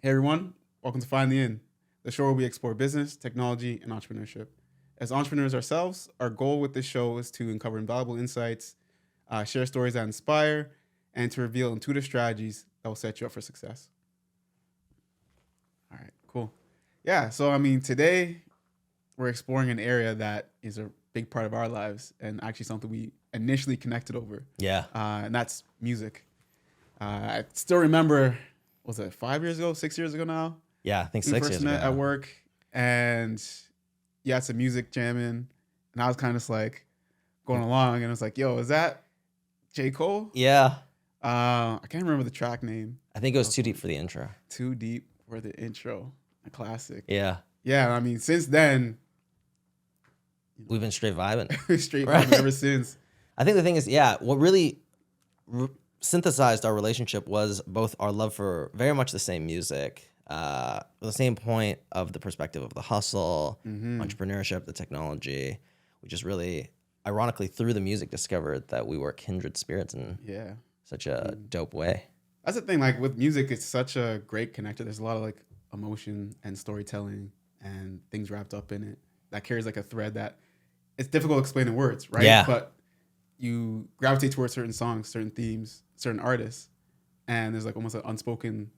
Hey everyone, welcome to Find the In, the show where we explore business, technology, and entrepreneurship. As entrepreneurs ourselves, our goal with this show is to uncover invaluable insights, share stories that inspire, and to reveal intuitive strategies that will set you up for success. All right, cool. Yeah, so today we're exploring an area that is a big part of our lives and actually something we initially connected over, Yeah. and that's music. I still remember, was it 5 years ago, 6 years ago now? Yeah. I think We 6 first years ago met at now. work, and yeah, some music jamming, and I was kind of just like going along, and I was like, "Yo, is that J. Cole?" Yeah. I can't remember the track name. I think it was too deep for the intro. Too deep for the intro, a classic. Yeah. Yeah, since then, We've been straight vibing. straight Right. vibing ever since. I think the thing is, yeah, what really synthesized our relationship was both our love for very much the same music, the same point of the perspective of the hustle, entrepreneurship, the technology. We just really, ironically, through the music, discovered that we were kindred spirits in Yeah, such a dope way. that's the thing. Like with music, it's such a great connector. There's a lot of like emotion and storytelling and things wrapped up in it that carries like a thread that it's difficult to explain in words, right? Yeah. But you gravitate towards certain songs, certain themes, certain artists, and there's like almost an unspoken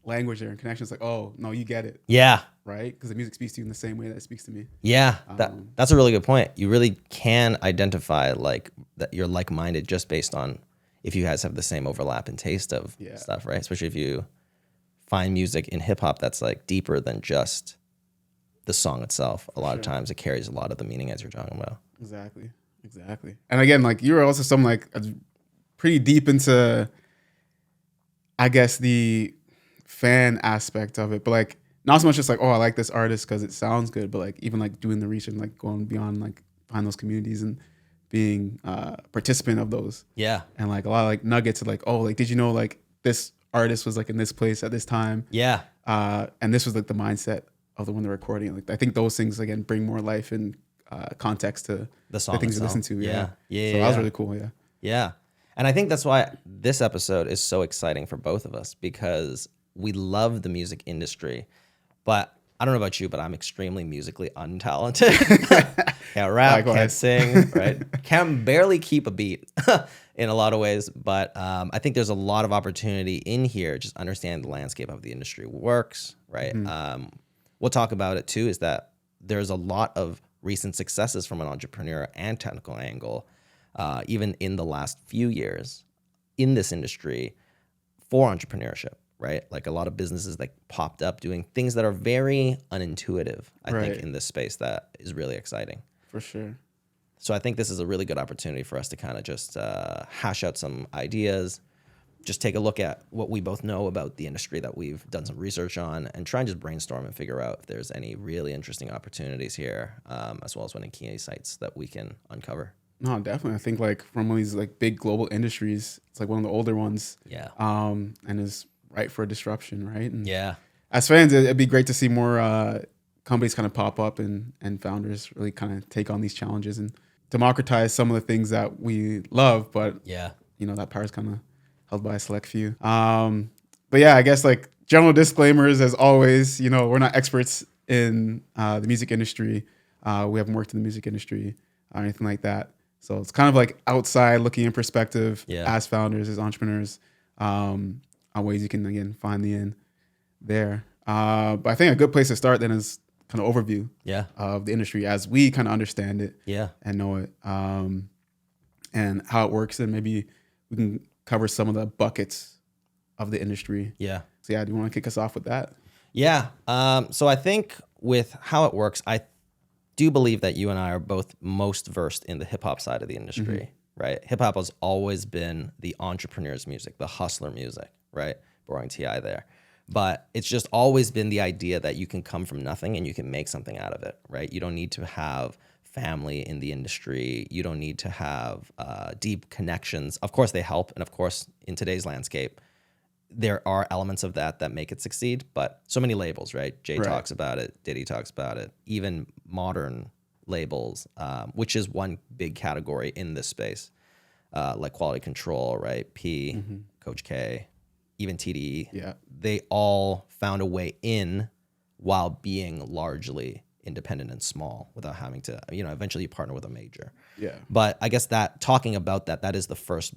language there and connection. It's like, oh no, you get it, Yeah. right? Because the music speaks to you in the same way that it speaks to me. Yeah, Um, that's a really good point. You really can identify like that you're like-minded just based on if you guys have the same overlap in taste of Yeah. stuff, right? Especially if you find music in hip hop that's like deeper than just the song itself. A lot of sure. times it carries a lot of the meaning as you're talking about. Exactly. And again, like you were also some like pretty deep into, I guess, the fan aspect of it, but like not so much just like, oh, I like this artist because it sounds good, but like even like doing the research and like going beyond like find those communities and being a participant of those, Yeah. and like a lot of like nuggets of like, oh, like did you know like this artist was like in this place at this time, Yeah. and this was like the mindset of the one they're recording. Like I think those things again bring more life and context to The song things itself. you listen to. Yeah. Yeah. So that was really cool. Yeah. Yeah. And I think that's why this episode is so exciting for both of us because we love the music industry. But I don't know about you, but I'm extremely musically untalented. Can't rap, can't Likewise. sing, right? Can barely keep a beat in a lot of ways. But I think there's a lot of opportunity in here, just understanding the landscape of the industry works, right? We'll talk about it too, is that there's a lot of recent successes from an entrepreneur and technical angle, even in the last few years in this industry for entrepreneurship, right? Like a lot of businesses that popped up doing things that are very unintuitive, I think, Right. in this space that is really exciting. For sure. So I think this is a really good opportunity for us to kind of just hash out some ideas, just take a look at what we both know about the industry that we've done some research on and try and just brainstorm and figure out if there's any really interesting opportunities here, as well as any key insights that we can uncover. No, definitely. I think like from one of these like big global industries, it's like one of the older ones. Yeah. And is ripe for disruption, right? And Yeah. as fans, it'd be great to see more companies kind of pop up and founders really kind of take on these challenges and democratize some of the things that we love, but Yeah. that power is kind of held by a select few. But yeah, I guess like general disclaimers as always. We're not experts in the music industry. We haven't worked in the music industry or anything like that. So it's kind of like outside looking in perspective as founders, as entrepreneurs, on ways you can again find the in there. But I think a good place to start then is kind of overview Yeah. of the industry as we kind of understand it Yeah. and know it, and how it works. And maybe we can cover some of the buckets of the industry. Yeah. So yeah, do you want to kick us off with that? Yeah. So I think with how it works, I do believe that you and I are both most versed in the hip hop side of the industry, right? Hip hop has always been the entrepreneur's music, the hustler music, right? Borrowing T.I. there. But it's just always been the idea that you can come from nothing and you can make something out of it, right? You don't need to have family in the industry. You don't need to have deep connections. Of course, they help. And of course, in today's landscape, there are elements of that make it succeed, but so many labels, right? Jay Right. talks about it, Diddy talks about it, even modern labels, which is one big category in this space, like Quality Control, right? P, Coach K, even TDE, Yeah. they all found a way in while being largely independent and small without having to, eventually you partner with a major. Yeah. But I guess that talking about that is the first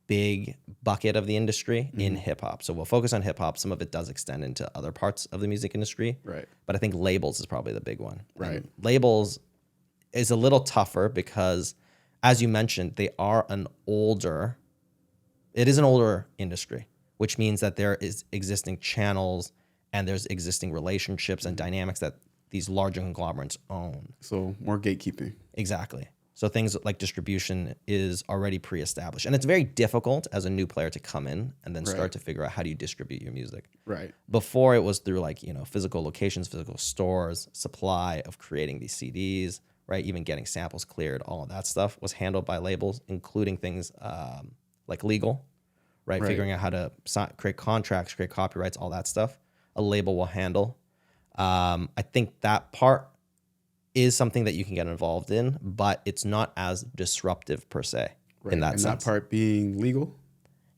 big bucket of the industry in hip hop. So we'll focus on hip hop. Some of it does extend into other parts of the music industry. Right. But I think labels is probably the big one. Right. And labels is a little tougher because, as you mentioned, it is an older industry, which means that there is existing channels and there's existing relationships and dynamics that these larger conglomerates own. So more gatekeeping. Exactly. So things like distribution is already pre-established. And it's very difficult as a new player to come in and then start to figure out how do you distribute your music. Right. Before it was through physical locations, physical stores, supply of creating these CDs, right? Even getting samples cleared, all of that stuff was handled by labels, including things like legal, right? Figuring out how to create contracts, create copyrights, all that stuff. A label will handle. I think that part is something that you can get involved in, but it's not as disruptive per se in that sense. And that part being legal?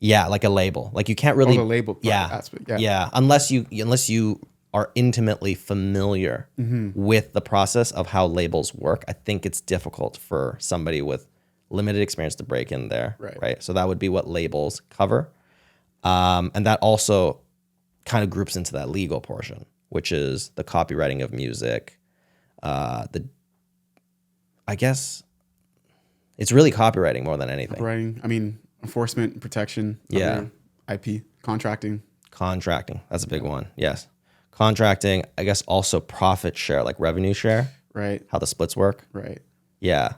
Yeah, like a label. Like you can't really the label part aspect. Yeah, unless you are intimately familiar with the process of how labels work, I think it's difficult for somebody with limited experience to break in there, right? So that would be what labels cover. And that also kind of groups into that legal portion, which is the copywriting of music. I guess it's really copywriting more than anything. Copywriting, I mean, enforcement, protection, IP, contracting. Contracting, that's a big one. Yes. Contracting, I guess also profit share, like revenue share. Right. How the splits work. Right. Yeah.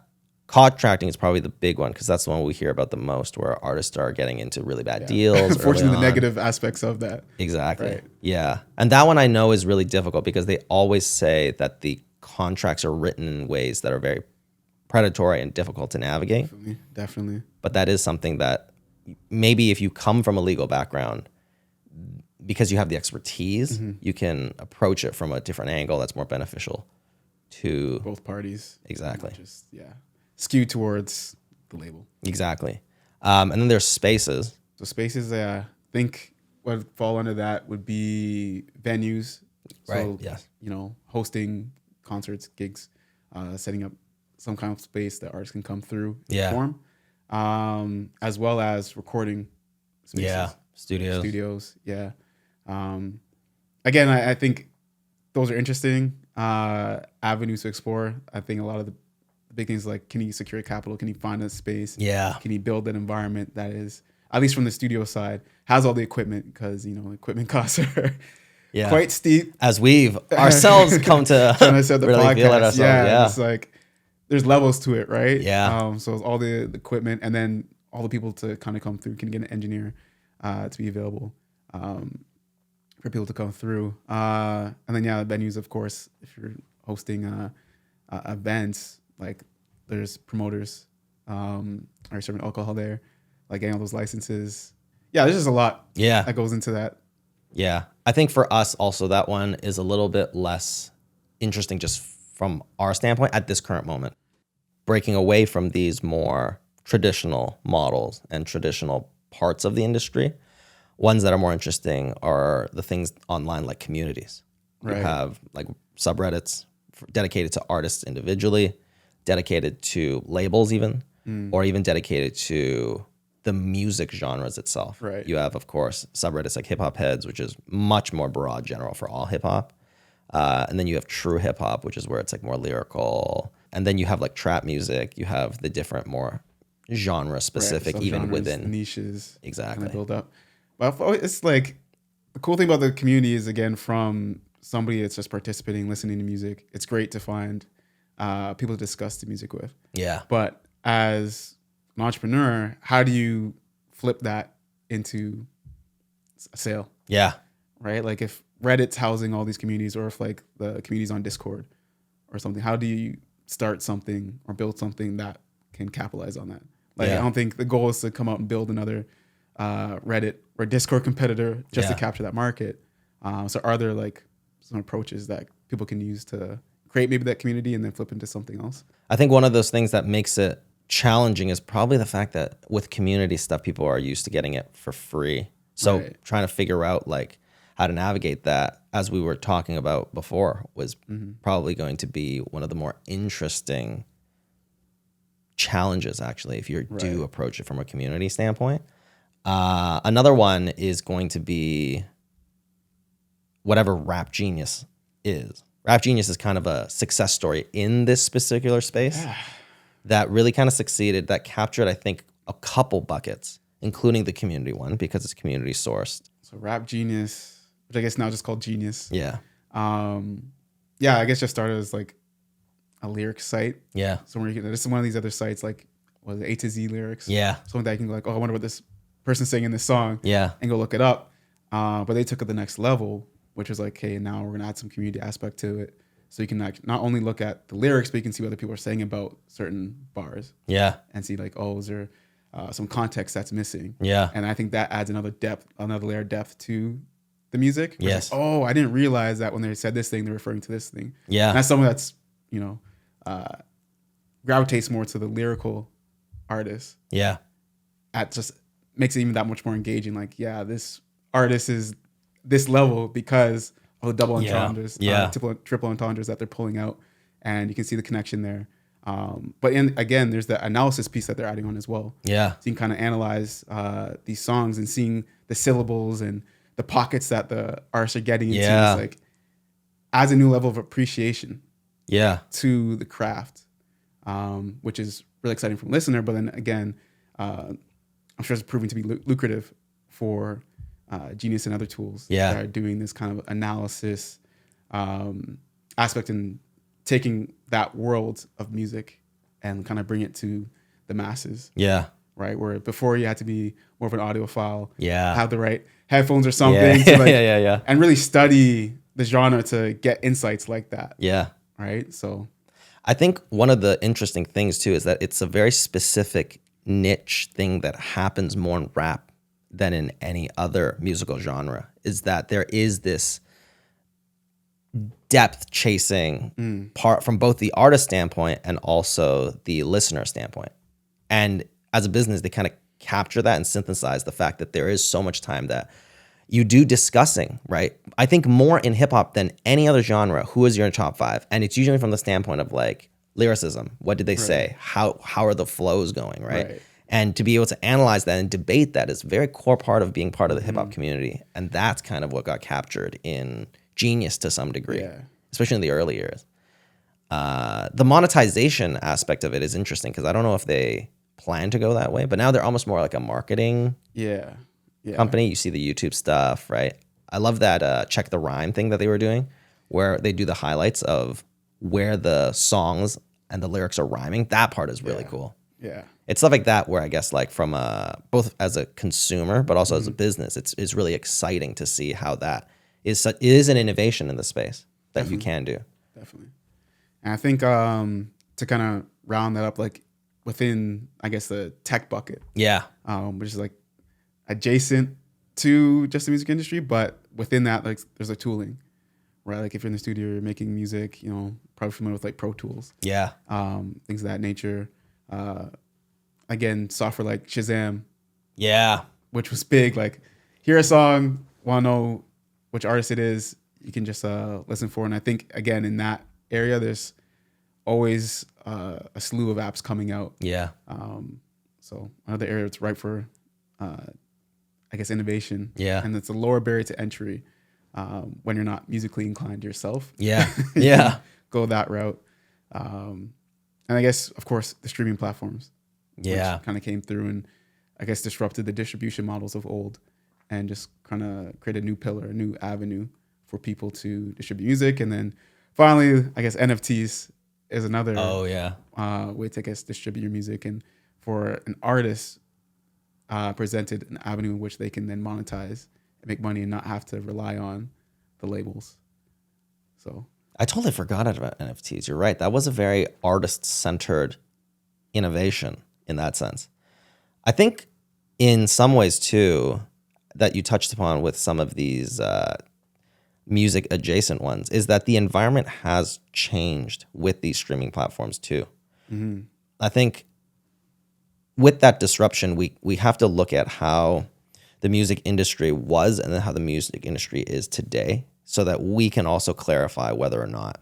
Contracting is probably the big one because that's the one we hear about the most where artists are getting into really bad deals. Unfortunately, the negative aspects of that. Exactly. Right. Yeah. And that one I know is really difficult because they always say that the contracts are written in ways that are very predatory and difficult to navigate. Definitely. But that is something that maybe if you come from a legal background, because you have the expertise, you can approach it from a different angle that's more beneficial to both parties. Exactly. Just skew towards the label. Exactly. And then there's spaces. So spaces, I think what would fall under that would be venues. Right. So, yes. Hosting concerts, gigs, setting up some kind of space that artists can come through, perform, as well as recording spaces. Yeah. Studios. Yeah. Again, I think those are interesting avenues to explore. I think a lot of the big things like, can you secure capital? Can you find a space? Yeah. Can you build an environment that is, at least from the studio side, has all the equipment? Because, equipment costs are quite steep. As we've ourselves come to trying to set the really podcast. feel it ourselves. Yeah. It's like, there's levels to it, right? Yeah. So it's all the equipment and then all the people to kind of come through. Can you get an engineer to be available for people to come through? And then, the venues, of course, if you're hosting events, like there's promoters are serving alcohol there, like getting all those licenses. Yeah, there's just a lot that goes into that. Yeah. I think for us also that one is a little bit less interesting just from our standpoint at this current moment. Breaking away from these more traditional models and traditional parts of the industry, ones that are more interesting are the things online like communities. Right. You have like subreddits dedicated to artists individually, dedicated to labels even, or even dedicated to the music genres itself. Right. You have, of course, subreddits like Hip Hop Heads, which is much more broad general for all hip hop. And then you have true hip hop, which is where it's like more lyrical. And then you have like trap music. You have the different more genre specific, even within niches. Exactly. Kind of build up. But it's like the cool thing about the community is, again, from somebody that's just participating, listening to music, it's great to find people to discuss the music with. Yeah. But as an entrepreneur, how do you flip that into a sale? Yeah. Right? Like if Reddit's housing all these communities, or if like the community's on Discord or something, how do you start something or build something that can capitalize on that? Like, I don't think the goal is to come out and build another Reddit or Discord competitor just to capture that market. So are there like some approaches that people can use to create maybe that community and then flip into something else? I think one of those things that makes it challenging is probably the fact that with community stuff, people are used to getting it for free So Right. trying to figure out like how to navigate that, as we were talking about before, was probably going to be one of the more interesting challenges, actually, if you do Right. approach it from a community standpoint. Another one is going to be whatever Rap Genius is. Rap Genius is kind of a success story in this particular space that really kind of succeeded, that captured, I think, a couple buckets, including the community one because it's community sourced. So Rap Genius, which I guess now just called Genius. Yeah. Yeah, I guess just started as like a lyric site. Yeah. So where you can, this is one of these other sites like what is it, A to Z lyrics. Yeah. Something that you can go like, oh, I wonder what this person's saying in this song. Yeah. And go look it up. But they took it the next level, which was like, hey, now we're gonna add some community aspect to it. So you can not only look at the lyrics, but you can see what other people are saying about certain bars. Yeah. And see like, oh, is there some context that's missing? Yeah. And I think that adds another layer of depth to the music. It's Yes. like, oh, I didn't realize that when they said this thing, they're referring to this thing. Yeah. And that's someone that's, you know, gravitates more to the lyrical artist. Yeah. At just makes it even that much more engaging. Like, yeah, this artist is this level because of the double entendres, triple entendres that they're pulling out, and you can see the connection there. But again, there's the analysis piece that they're adding on as well. Yeah. So you can kind of analyze these songs and seeing the syllables and the pockets that the artists are getting into. Yeah. It's like adds a new level of appreciation Yeah. to the craft, which is really exciting from a listener. But then again, I'm sure it's proving to be lucrative for Genius and other tools that are doing this kind of analysis aspect and taking that world of music and kind of bring it to the masses. Yeah. Right, where before you had to be more of an audiophile, Yeah. have the right headphones or something, to like, yeah. and really study the genre to get insights like that. Yeah. Right, so I think one of the interesting things too is that it's a very specific niche thing that happens more in rap than in any other musical genre, is that there is this depth chasing part from both the artist standpoint and also the listener standpoint. And as a business, they kind of capture that and synthesize the fact that there is so much time that you do discussing, right? I think more in hip hop than any other genre, who is your top five? And it's usually from the standpoint of like lyricism. What did they say? How are the flows going, right? And to be able to analyze that and debate that is a very core part of being part of the hip hop community. And that's kind of what got captured in Genius to some degree, especially in the early years. The monetization aspect of it is interesting because I don't know if they plan to go that way, but now they're almost more like a marketing company. You see the YouTube stuff, right? I love that check the rhyme thing that they were doing, where they do the highlights of where the songs and the lyrics are rhyming. That part is really cool. Yeah. It's stuff like that where I guess like from both as a consumer, but also as a business, it's really exciting to see how that is an innovation in the space that you can do. Definitely. And I think to kind of round that up, like within, I guess, the tech bucket. Yeah. Which is like adjacent to just the music industry, but within that, like there's like tooling, right? Like if you're in the studio, you're making music, you know, probably familiar with like Pro Tools. Yeah. Things of that nature. Again, software like Shazam. Yeah. Which was big. Like, hear a song, want to know which artist it is, you can just listen for. And I think, again, in that area, there's always a slew of apps coming out. Yeah. So another area that's ripe for, I guess, innovation. Yeah. And it's a lower barrier to entry when you're not musically inclined yourself. Yeah. Yeah. Go that route. And I guess, of course, the streaming platforms. Yeah. Which kind of came through and I guess disrupted the distribution models of old and just kind of create a new pillar, a new avenue for people to distribute music. And then finally, I guess NFTs is another way to, I guess, distribute your music. And for an artist, presented an avenue in which they can then monetize and make money and not have to rely on the labels. So I totally forgot about NFTs. You're right. That was a very artist-centered innovation in that sense. I think in some ways, too, that you touched upon with some of these music adjacent ones is that the environment has changed with these streaming platforms, too. Mm-hmm. I think with that disruption, we have to look at how the music industry was and then how the music industry is today, so that we can also clarify whether or not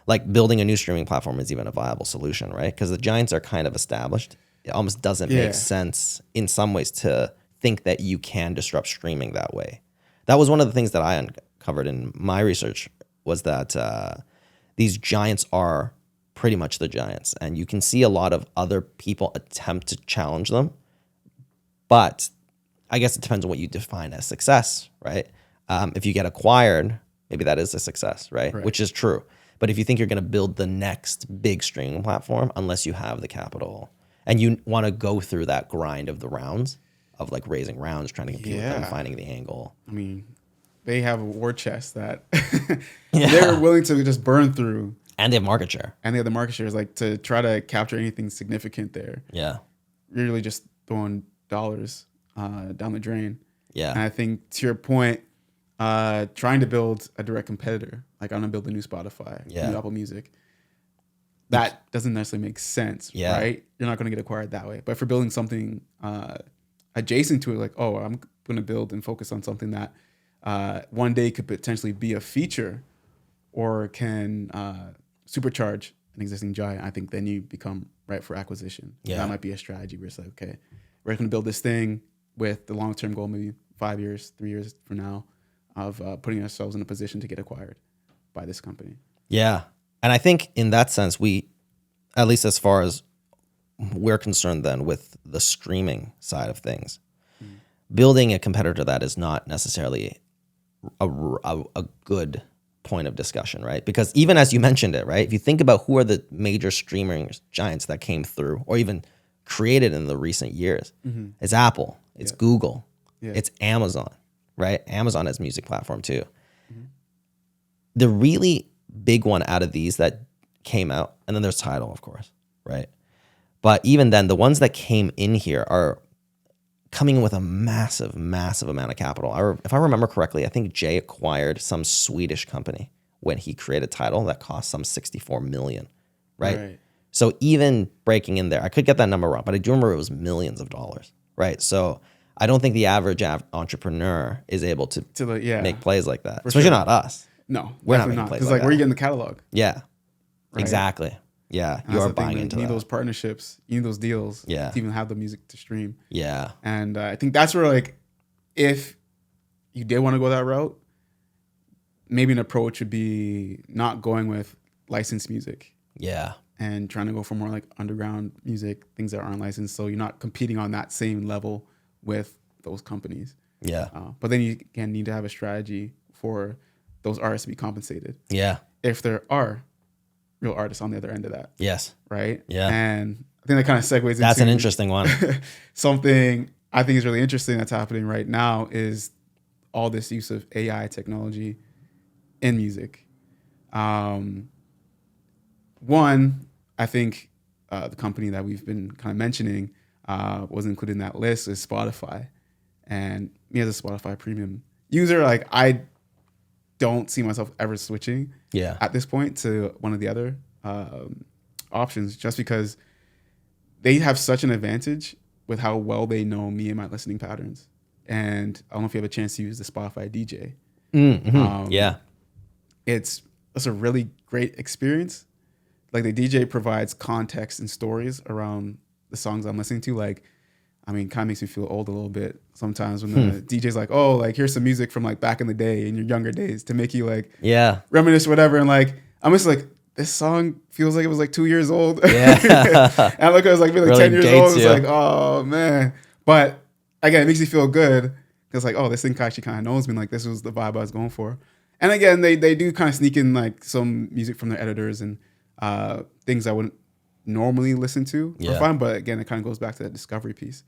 like building a new streaming platform is even a viable solution, right? Because the giants are kind of established. It almost doesn't make sense in some ways to think that you can disrupt streaming that way. That was one of the things that I uncovered in my research, was that these giants are pretty much the giants, and you can see a lot of other people attempt to challenge them. But I guess it depends on what you define as success, right? If you get acquired, maybe that is a success, right? Which is true. But if you think you're going to build the next big streaming platform, unless you have the capital and you want to go through that grind of the rounds, of like raising rounds, trying to compete with them, finding the angle. I mean, they have a war chest that they're willing to just burn through. And they have market share. And they have the market shares, like to try to capture anything significant there. Yeah. You're really just throwing dollars down the drain. Yeah. And I think to your point, trying to build a direct competitor, like I'm gonna build a new Spotify, new Apple Music, that doesn't necessarily make sense, right? You're not gonna get acquired that way. But for building something adjacent to it, like, oh, I'm gonna build and focus on something that one day could potentially be a feature or can supercharge an existing giant, I think then you become ripe for acquisition. Yeah. That might be a strategy where it's like, okay, we're gonna build this thing with the long-term goal, maybe 5 years, 3 years from now, of putting ourselves in a position to get acquired by this company. Yeah. And I think in that sense, we, at least as far as we're concerned then with the streaming side of things, building a competitor that is not necessarily a good point of discussion, right? Because even as you mentioned it, right? If you think about who are the major streaming giants that came through or even created in the recent years, it's Apple, it's Google, it's Amazon. Right? Amazon has a music platform too. The really big one out of these that came out, and then there's Tidal, of course, right? But even then, the ones that came in here are coming in with a massive, massive amount of capital. If I remember correctly, I think Jay acquired some Swedish company when he created Tidal that cost some 64 million, right? So even breaking in there, I could get that number wrong, but I do remember it was millions of dollars, right? So I don't think the average entrepreneur is able to make plays like that, especially not us. No, we're not making plays because like where are you getting the catalog? Yeah, exactly. Yeah, you are buying into that. You need those partnerships, you need those deals to even have the music to stream. Yeah. And I think that's where, like, if you did want to go that route, maybe an approach would be not going with licensed music. Yeah. And trying to go for more like underground music, things that aren't licensed. So you're not competing on that same level with those companies. Yeah. But then you again need to have a strategy for those artists to be compensated. Yeah. If there are real artists on the other end of that. Yes. Right? Yeah. And I think that kind of segues into... That's an interesting one. Something I think is really interesting that's happening right now is all this use of AI technology in music. One, I think the company that we've been kind of mentioning was included in that list is Spotify. And me as a Spotify premium user, like I don't see myself ever switching at this point to one of the other options, just because they have such an advantage with how well they know me and my listening patterns. And I don't know if you have a chance to use the Spotify DJ. It's a really great experience. Like the DJ provides context and stories around the songs I'm listening to. Like, I mean, kind of makes me feel old a little bit sometimes when the DJ's like, oh, like here's some music from like back in the day in your younger days to make you like reminisce whatever. And like, I'm just like, this song feels like it was like 2 years old. Yeah. And I look, I was like, really 10 years old. It's like, oh man. But again, it makes you feel good because like, oh, this thing actually kind of knows me. Like this was the vibe I was going for. And again, they do kind of sneak in like some music from their editors and things I wouldn't normally listen to for fun. But again, it kind of goes back to that discovery piece.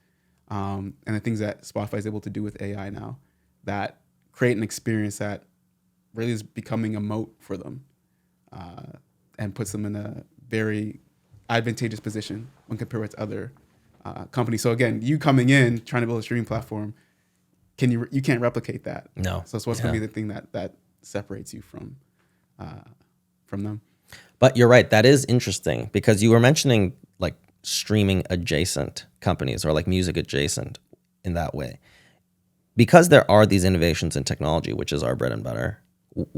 And the things that Spotify is able to do with AI now that create an experience that really is becoming a moat for them and puts them in a very advantageous position when compared with other companies. So again, you coming in, trying to build a streaming platform, you can't replicate that. No. So it's what's going to be the thing that separates you from them. But you're right. That is interesting because you were mentioning like streaming adjacent companies or like music adjacent in that way. because there are these innovations in technology, which is our bread and butter,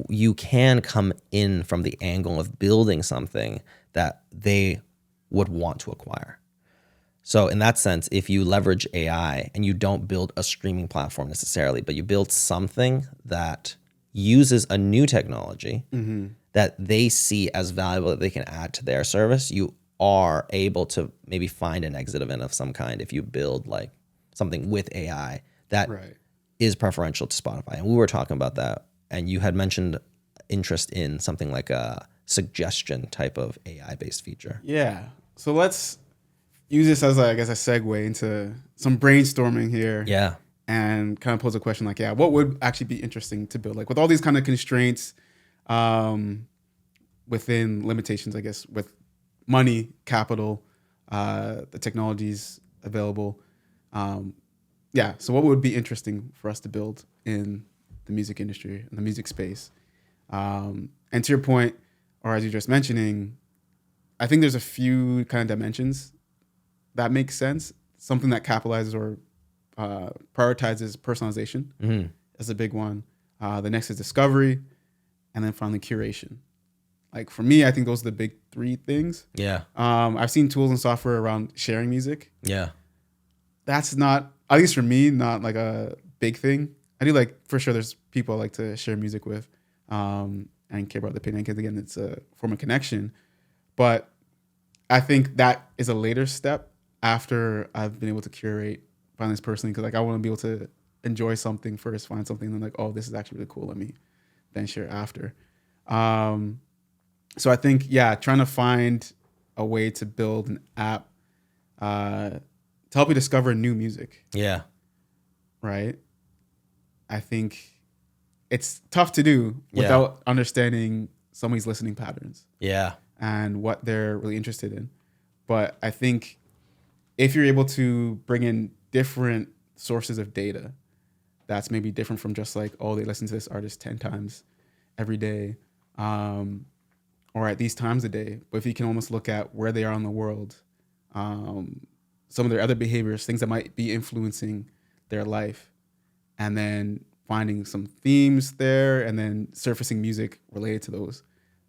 you can come in from the angle of building something that they would want to acquire. So in that sense, if you leverage AI and you don't build a streaming platform necessarily, but you build something that uses a new technology that they see as valuable that they can add to their service, you are able to maybe find an exit event of some kind if you build like something with AI that is preferential to Spotify. And we were talking about that, and you had mentioned interest in something like a suggestion type of AI-based feature. Yeah. So let's use this as, I guess, a segue into some brainstorming here. Yeah. And kind of pose a question like, what would actually be interesting to build? Like with all these kind of constraints within limitations, I guess, with money, capital, the technologies available. So what would be interesting for us to build in the music industry, in the music space? And to your point, or as you're just mentioning, I think there's a few kind of dimensions that make sense. Something that capitalizes or prioritizes personalization as a big one. The next is discovery, and then finally curation. Like for me, I think those are the big three things. Yeah. I've seen tools and software around sharing music. Yeah. That's not, at least for me, not like a big thing. I do like, for sure, there's people I like to share music with and care about the opinion, because again, it's a form of connection. But I think that is a later step after I've been able to curate, find this personally, because like I want to be able to enjoy something first, find something, and then like, oh, this is actually really cool. Let me then share after. So I think, trying to find a way to build an app to help you discover new music. Yeah. Right. I think it's tough to do without understanding somebody's listening patterns. Yeah. And what they're really interested in. But I think if you're able to bring in different sources of data, that's maybe different from just like, oh, they listen to this artist 10 times every day, or at these times a day. But if you can almost look at where they are in the world, some of their other behaviors, things that might be influencing their life, and then finding some themes there and then surfacing music related to those,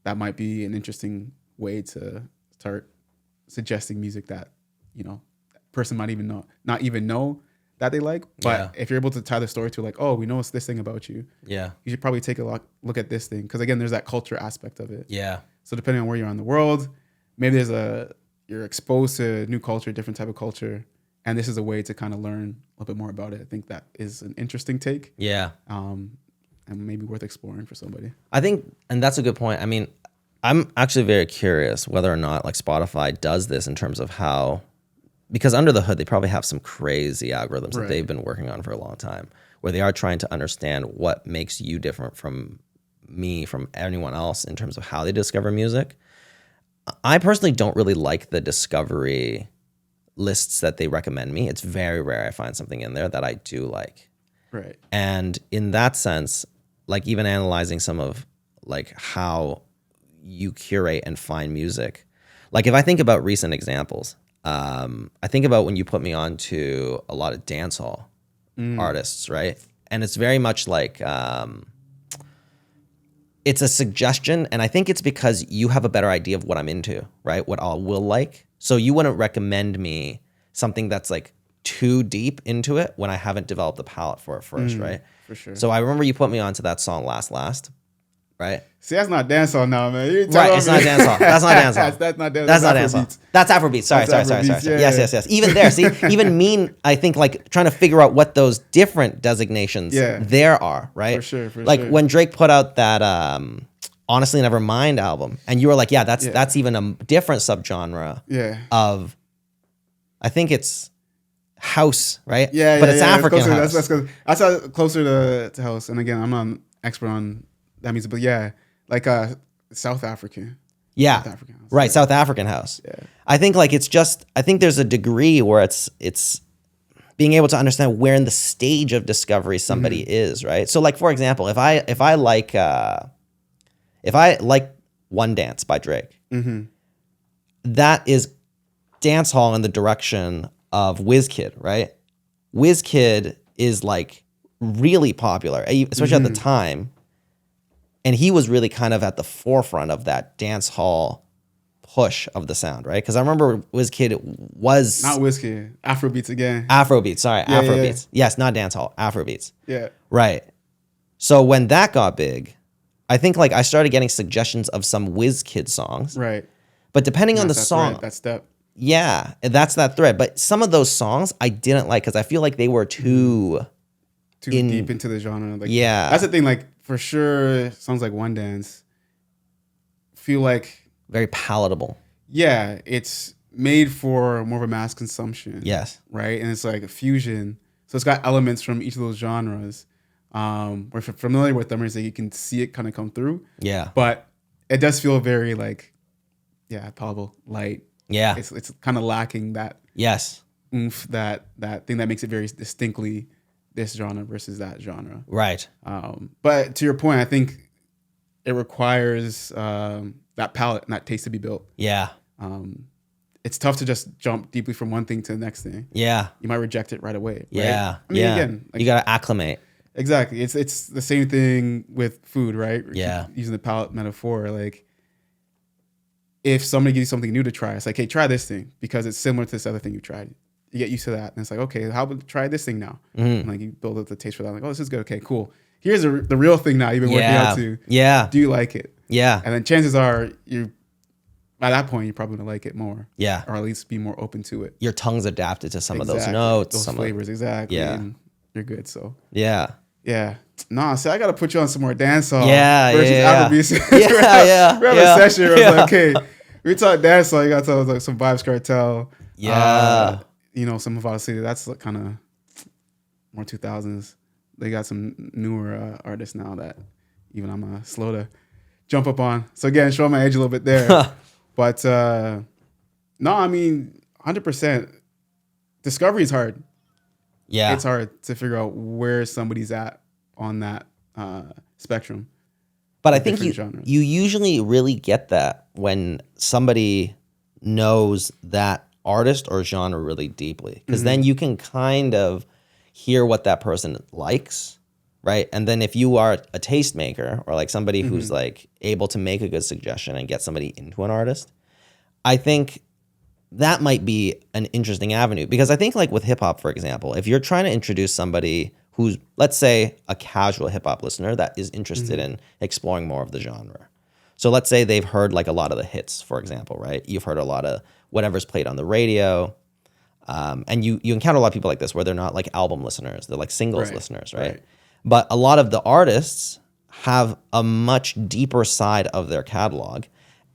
that might be an interesting way to start suggesting music that, person might even not even know that they like. But if you're able to tie the story to like, oh, we know it's this thing about you. Yeah. You should probably take a look at this thing. Because again, there's that culture aspect of it. Yeah. So depending on where you're in the world, maybe you're exposed to new culture, different type of culture. And this is a way to kind of learn a little bit more about it. I think that is an interesting take. Yeah. And maybe worth exploring for somebody. I think, and that's a good point. I mean, I'm actually very curious whether or not like Spotify does this in terms of how, because under the hood, they probably have some crazy algorithms that they've been working on for a long time, where they are trying to understand what makes you different from me, from anyone else in terms of how they discover music. I personally don't really like the discovery lists that they recommend me. It's very rare I find something in there that I do like. Right. And in that sense, like even analyzing some of like how you curate and find music. Like if I think about recent examples, I think about when you put me on to a lot of dancehall artists, right? And it's very much like it's a suggestion, and I think it's because you have a better idea of what I'm into, right? What I will like. So you wouldn't recommend me something that's like too deep into it when I haven't developed the palette for it first, right? For sure. So I remember you put me onto that song Last, right? See, that's not dancehall now, man. Right, it's not dancehall. That's not dancehall. That's not dancehall. That's not dancehall. That's Afrobeats. Sorry. Yes. Even there, see, even I think like trying to figure out what those different designations there are, right? For sure. Like when Drake put out that Honestly Nevermind album, and you were like, that's even a different subgenre of, I think it's house, right? But it's African house. That's closer to house. And again, I'm not an expert on that music, but like South African. Yeah. South African house. Right. South African house. Yeah. I think like I think there's a degree where it's being able to understand where in the stage of discovery somebody is, right? So like, for example, if I like One Dance by Drake, that is dancehall in the direction of WizKid, right? WizKid is like really popular, especially at the time. And he was really kind of at the forefront of that dance hall push of the sound, right? Because I remember WizKid was Not whiskey. Afrobeats again. Afrobeats. Sorry, Yeah, yeah, Afrobeats. Yes, not dance hall, Afrobeats. Yeah. Right. So when that got big, I think like I started getting suggestions of some WizKid songs. Right. But depending on the That's that song, thread, that step. yeah, that's that thread. But some of those songs I didn't like because I feel like they were too Deep into the genre. Like, Yeah. That's the thing. Like, for sure, songs like One Dance feel like, very palatable. yeah, it's made for more of a mass consumption. Yes. Right. And it's like a fusion. So it's got elements from each of those genres. Or if you're familiar with them, you can see it kind of come through. Yeah. But it does feel very like, yeah, palatable, light. Yeah. It's kind of lacking that Yes. oomph, that thing that makes it very distinctly this genre versus that genre. Right. But to your point, I think it requires that palate and that taste to be built. Yeah. It's tough to just jump deeply from one thing to the next thing. Yeah. You might reject it right away. Right? Yeah. I mean, yeah. again, like, you got to acclimate. exactly. It's the same thing with food, right? Yeah. Using the palate metaphor, like if somebody gives you something new to try, it's like, hey, try this thing because it's similar to this other thing you tried. You get used to that, and it's like, okay, how about try this thing now? And like you build up the taste for that. Like, oh, this is good. Okay, cool. Here's the real thing now. You've been working out to. Yeah. Do you like it? Yeah. And then chances are you, by that point, you're probably gonna like it more. Yeah. Or at least be more open to it. Your tongue's adapted to some of those Exactly. notes, those some flavors, exactly. Yeah. And you're good. So Yeah. yeah. Nah, see, I gotta put you on some more dancehall. Yeah, versus yeah, Afrobeats. yeah. We have yeah. a session where yeah. it's like, okay, we talk dancehall. You gotta tell us like some Vibes Cartel. Yeah. You know, some of City. That's like kind of more 2000s. They got some newer artists now that even I'm slow to jump up on. So again, show my age a little bit there. But no, I mean, 100%. Discovery is hard. Yeah. It's hard to figure out where somebody's at on that spectrum. But I think different genres. you usually really get that when somebody knows that artist or genre really deeply, because then you can kind of hear what that person likes, right? And then if you are a tastemaker or like somebody who's like able to make a good suggestion and get somebody into an artist, I think that might be an interesting avenue. Because I think like with hip hop, for example, if you're trying to introduce somebody who's, let's say, a casual hip hop listener that is interested in exploring more of the genre. So let's say they've heard like a lot of the hits, for example, right? You've heard a lot of whatever's played on the radio. And you encounter a lot of people like this where they're not like album listeners, they're like singles listeners, right? But a lot of the artists have a much deeper side of their catalog.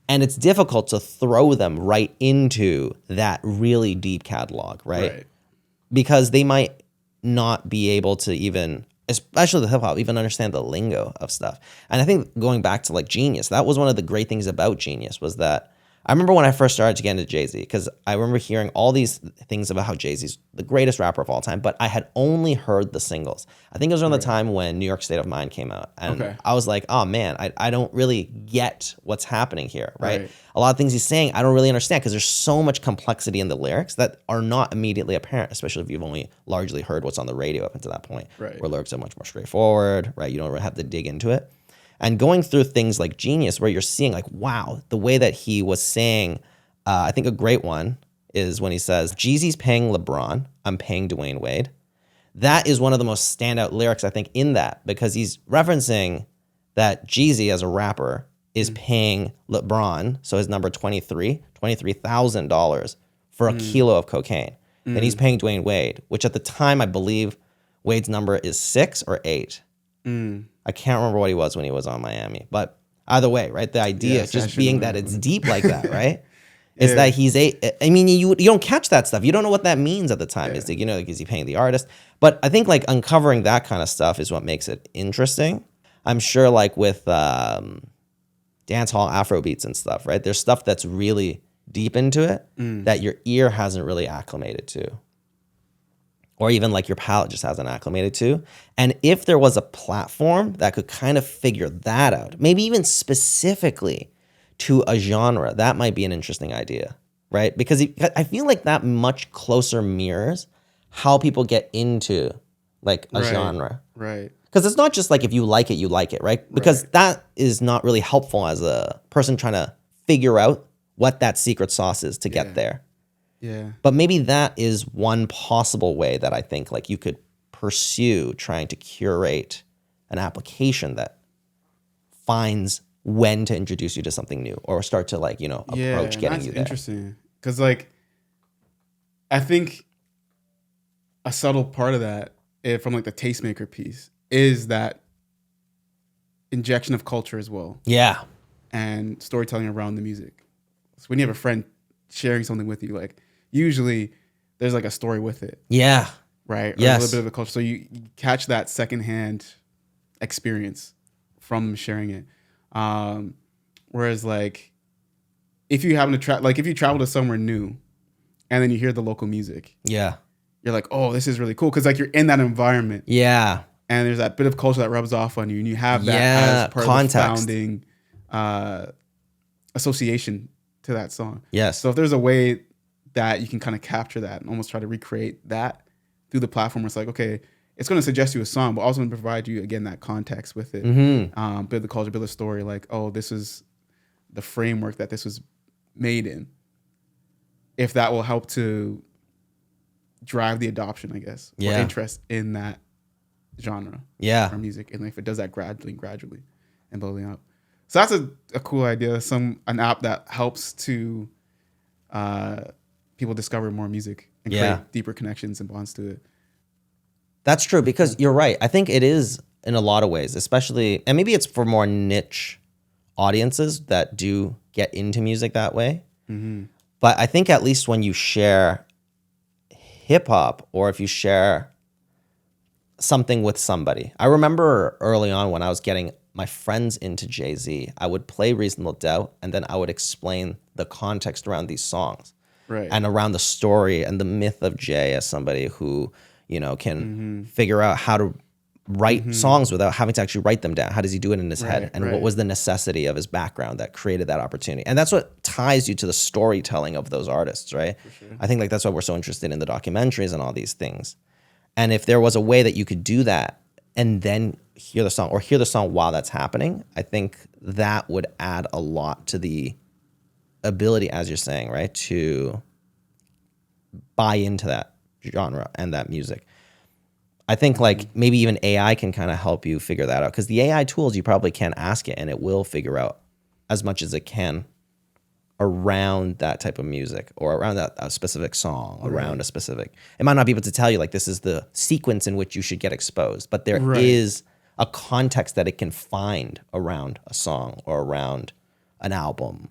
And it's difficult to throw them right into that really deep catalog, right? Because they might not be able to even, especially the hip hop, even understand the lingo of stuff. And I think going back to like Genius, that was one of the great things about Genius was that I remember when I first started to get into Jay-Z, because I remember hearing all these things about how Jay-Z's the greatest rapper of all time, but I had only heard the singles. I think it was around the time when New York State of Mind came out. And I was like, oh man, I don't really get what's happening here, right? A lot of things he's saying, I don't really understand because there's so much complexity in the lyrics that are not immediately apparent, especially if you've only largely heard what's on the radio up until that point, where lyrics are much more straightforward, right? You don't really have to dig into it. And going through things like Genius, where you're seeing like, wow, the way that he was saying, I think a great one is when he says, Jeezy's paying LeBron, I'm paying Dwayne Wade. That is one of the most standout lyrics, I think, in that, because he's referencing that Jeezy as a rapper is paying LeBron, so his number $23,000 for a kilo of cocaine. Then he's paying Dwayne Wade, which at the time, I believe Wade's number is 6 or 8. I can't remember what he was when he was on Miami, but either way, right? The idea just being that it's deep like that, right? Is that he's I mean, you don't catch that stuff. You don't know what that means at the time. Is you know, like, is he paying the artist? But I think like uncovering that kind of stuff is what makes it interesting. I'm sure like with dancehall Afrobeats and stuff, right? There's stuff that's really deep into it that your ear hasn't really acclimated to. Or even like your palate just hasn't acclimated to. And if there was a platform that could kind of figure that out, maybe even specifically to a genre, that might be an interesting idea, right? Because I feel like that much closer mirrors how people get into like a Right. genre. Right. Because it's not just like if you like it, right? Because that is not really helpful as a person trying to figure out what that secret sauce is to get there. Yeah. But maybe that is one possible way that I think like you could pursue trying to curate an application that finds when to introduce you to something new or start to like, approach And getting that's you there. interesting. Because like I think a subtle part of that, from like the tastemaker piece, is that injection of culture as well, Yeah. and storytelling around the music. So when you have a friend sharing something with you, like usually there's like a story with it, Yeah. right? Or Yes. a little bit of a culture. So you catch that secondhand experience from sharing it. Whereas like if you happen to if you travel to somewhere new and then you hear the local music, Yeah. you're like, oh, this is really cool. Cause like you're in that environment. Yeah. And there's that bit of culture that rubs off on you, and you have that Yeah, as part context. of the founding association to that song. Yes. So if there's a way that you can kind of capture that and almost try to recreate that through the platform, where it's like, okay, it's going to suggest you a song, but also going to provide you again that context with it, build the culture, build a story. Like, oh, this is the framework that this was made in. If that will help to drive the adoption, I guess, or interest in that genre or music, and if it does that gradually and building up. So that's a cool idea, an app that helps to people discover more music and create deeper connections and bonds to it. That's true, because you're right. I think it is in a lot of ways, especially, and maybe it's for more niche audiences that do get into music that way. But I think at least when you share hip hop, or if you share something with somebody. I remember early on when I was getting my friends into Jay-Z, I would play Reasonable Doubt, and then I would explain the context around these songs, and around the story and the myth of Jay as somebody who, can figure out how to write songs without having to actually write them down. How does he do it in his head? And what was the necessity of his background that created that opportunity? And that's what ties you to the storytelling of those artists, right? Sure. I think like that's why we're so interested in the documentaries and all these things. And if there was a way that you could do that and then hear the song, or hear the song while that's happening, I think that would add a lot to the ability, as you're saying, right, to buy into that genre and that music. I think like maybe even AI can kind of help you figure that out, because the AI tools, you probably can ask it and it will figure out as much as it can around that type of music, or around that specific song, around a specific. It might not be able to tell you like this is the sequence in which you should get exposed, but there is a context that it can find around a song or around an album.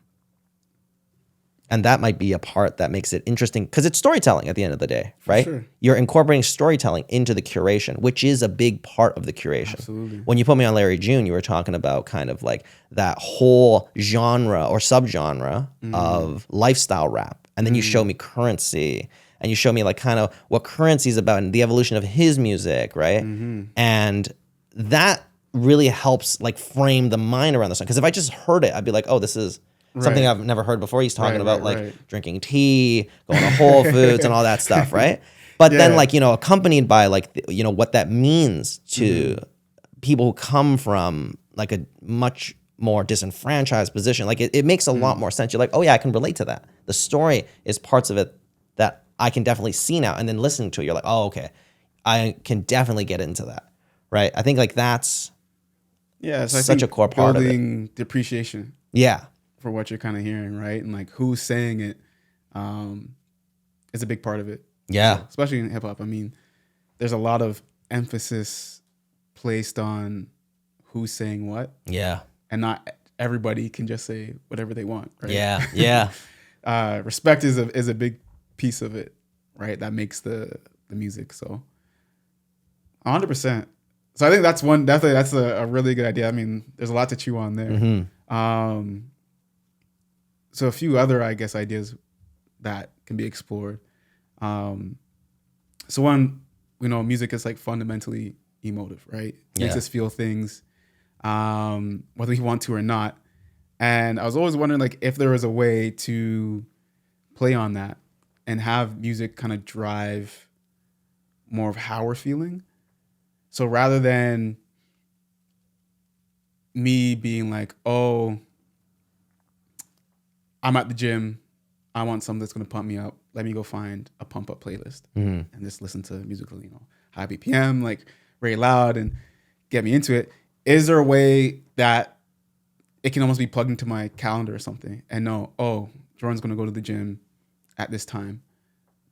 And that might be a part that makes it interesting, because it's storytelling at the end of the day, right? Sure. You're incorporating storytelling into the curation, which is a big part of the curation. Absolutely. When you put me on Larry June, you were talking about kind of like that whole genre or subgenre of lifestyle rap. And then you show me Currency, and you show me like kind of what Currency is about and the evolution of his music, right? And that really helps like frame the mind around the song. Because if I just heard it, I'd be like, oh, this is something I've never heard before. He's talking about like drinking tea, going to Whole Foods and all that stuff, right? But then like, accompanied by like, what that means to people who come from like a much more disenfranchised position. Like it makes a lot more sense. You're like, oh yeah, I can relate to that. The story is parts of it that I can definitely see now. And then listening to it, you're like, oh, okay, I can definitely get into that, right? I think like that's so such a core part of it. Building the appreciation. Yeah. For what you're kind of hearing, right? And like who's saying it is a big part of it. Yeah. So, especially in hip hop. I mean, there's a lot of emphasis placed on who's saying what. Yeah. And not everybody can just say whatever they want, right? Yeah. Yeah. Respect is a big piece of it, right? That makes the music. So 100%. So I think that's a really good idea. I mean, there's a lot to chew on there. So a few other, I guess, ideas that can be explored. So one, music is like fundamentally emotive, right? It makes us feel things, whether we want to or not. And I was always wondering like if there was a way to play on that and have music kind of drive more of how we're feeling, So rather than me being like, oh, I'm at the gym, I want something that's going to pump me up. Let me go find a pump up playlist and just listen to music, high BPM, like very loud and get me into it. Is there a way that it can almost be plugged into my calendar or something and know, oh, Jordan's going to go to the gym at this time.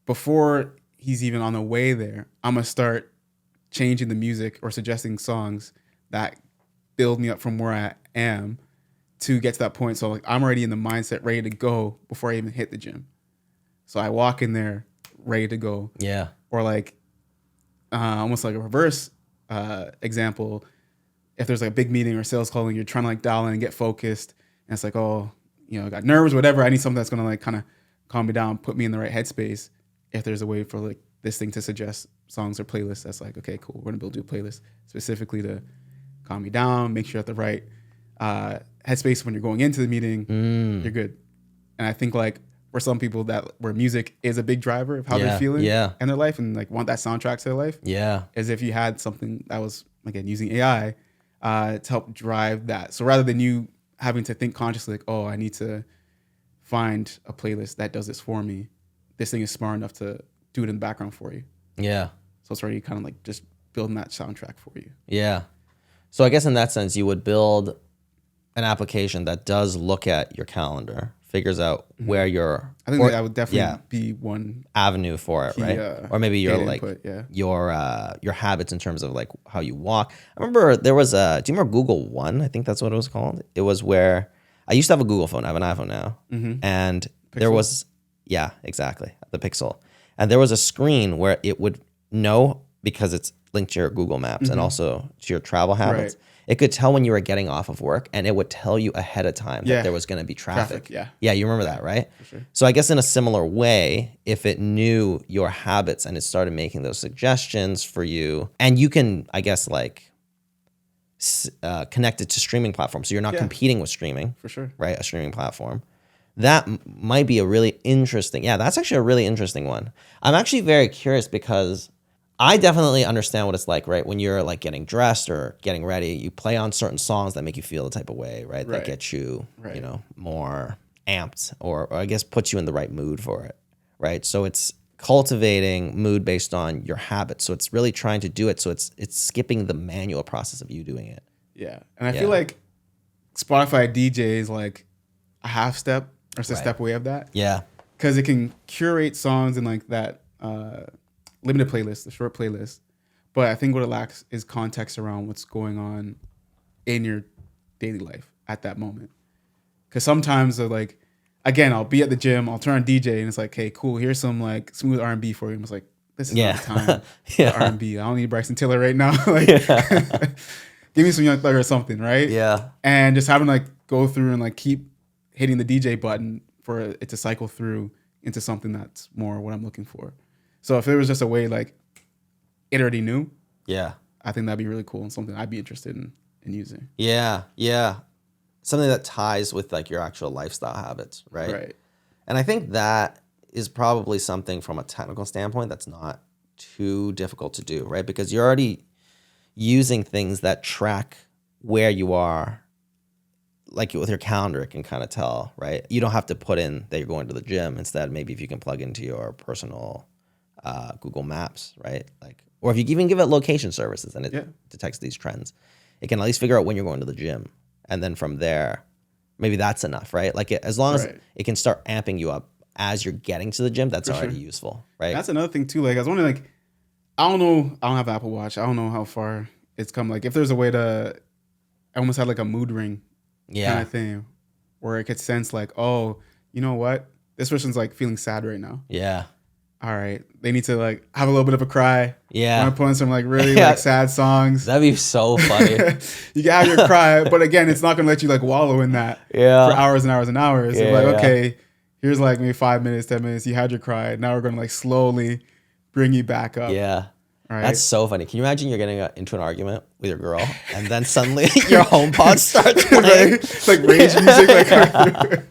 Before he's even on the way there, I'm going to start changing the music or suggesting songs that build me up from where I am to get to that point. So like I'm already in the mindset ready to go before I even hit the gym. So I walk in there ready to go. Yeah. Or like almost like a reverse example. If there's like a big meeting or sales call and you're trying to like dial in and get focused and it's like, oh, I got nerves, whatever. I need something that's going to like kind of calm me down, put me in the right headspace. If there's a way for like this thing to suggest songs or playlists, that's like, okay, cool. We're going to build a playlist specifically to calm me down, make sure at the right headspace when you're going into the meeting, you're good. And I think like for some people where music is a big driver of how they're feeling in their life and like want that soundtrack to their life. Yeah. As if you had something that was, again, using AI to help drive that. So rather than you having to think consciously like, oh, I need to find a playlist that does this for me, this thing is smart enough to do it in the background for you. Yeah. So it's already kind of like just building that soundtrack for you. Yeah. So I guess in that sense, you would build an application that does look at your calendar, figures out where you're. I think that would definitely be one avenue for it, key, right? Or maybe your like input, your habits in terms of like how you walk. I remember there was do you remember Google One? I think that's what it was called. It was where I used to have a Google phone. I have an iPhone now, and there was exactly, the Pixel, and there was a screen where it would know because it's linked to your Google Maps and also to your travel habits. Right. It could tell when you were getting off of work, and it would tell you ahead of time that there was going to be traffic. Yeah, you remember that, right? For sure. So I guess in a similar way, if it knew your habits and it started making those suggestions for you, and you can, I guess, like connect it to streaming platforms, so you're not competing with streaming, for sure, right? A streaming platform. That might be a really interesting. Yeah, that's actually a really interesting one. I'm actually very curious because I definitely understand what it's like, right? When you're like getting dressed or getting ready, you play on certain songs that make you feel the type of way, right? That get you, more amped or I guess puts you in the right mood for it, right? So it's cultivating mood based on your habits. So it's really trying to do it. So it's skipping the manual process of you doing it. Yeah. And I feel like Spotify DJ is like a half step or a step away of that. Yeah. Because it can curate songs in like that limited playlist, the short playlist. But I think what it lacks is context around what's going on in your daily life at that moment. Because sometimes like, again, I'll be at the gym, I'll turn on DJ and it's like, hey, cool, here's some like smooth R&B for you. And it's like, this is not the time for R&B. I don't need Bryson Tiller right now. Like, give me some Young Thug or something, right? Yeah. And just having to like go through and like keep hitting the DJ button for it to cycle through into something that's more what I'm looking for. So if there was just a way like it already knew, I think that'd be really cool and something I'd be interested in using. Yeah, yeah. Something that ties with like your actual lifestyle habits, right? Right. And I think that is probably something from a technical standpoint that's not too difficult to do, right? Because you're already using things that track where you are. Like with your calendar, it can kind of tell, right? You don't have to put in that you're going to the gym. Instead, maybe if you can plug into your personal Google Maps, right? Like, or if you even give it location services and it detects these trends, it can at least figure out when you're going to the gym. And then from there, maybe that's enough, right? Like as long as it can start amping you up as you're getting to the gym, that's already useful, right? That's another thing too. Like I was wondering, like, I don't know, I don't have Apple Watch. I don't know how far it's come. Like if there's a way to, I almost had like a mood ring kind of thing where it could sense like, oh, you know what? This person's like feeling sad right now. Yeah. All right. They need to like have a little bit of a cry. Yeah. Want to put on some like really like sad songs. That'd be so funny. You can have your cry, but again, it's not going to let you like wallow in that for hours and hours and hours. Yeah, so like, okay, here's like maybe 5 minutes, 10 minutes. You had your cry. Now we're going to like slowly bring you back up. Yeah. Right? That's so funny. Can you imagine you're getting into an argument with your girl and then suddenly your HomePod starts playing? It's like rage music.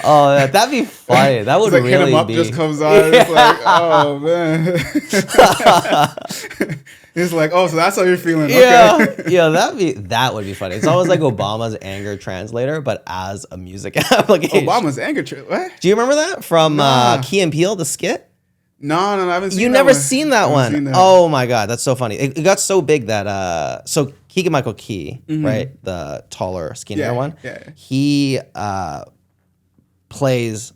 Oh, that'd be funny. That would it's like really Hit 'Em Up be. just comes on. It's like, oh man. It's like, oh, so that's how you're feeling. Yeah, Okay. yeah, that would be funny. It's always like Obama's anger translator, but as a music application. Obama's anger trip. What? Do you remember that from Nah. Key and Peele, the skit? No, I haven't seen You that never one. seen I that haven't one? seen that. Oh my god, that's so funny. It got so big that so Keegan Michael Key, right, the taller, skinnier Yeah, one, yeah. he plays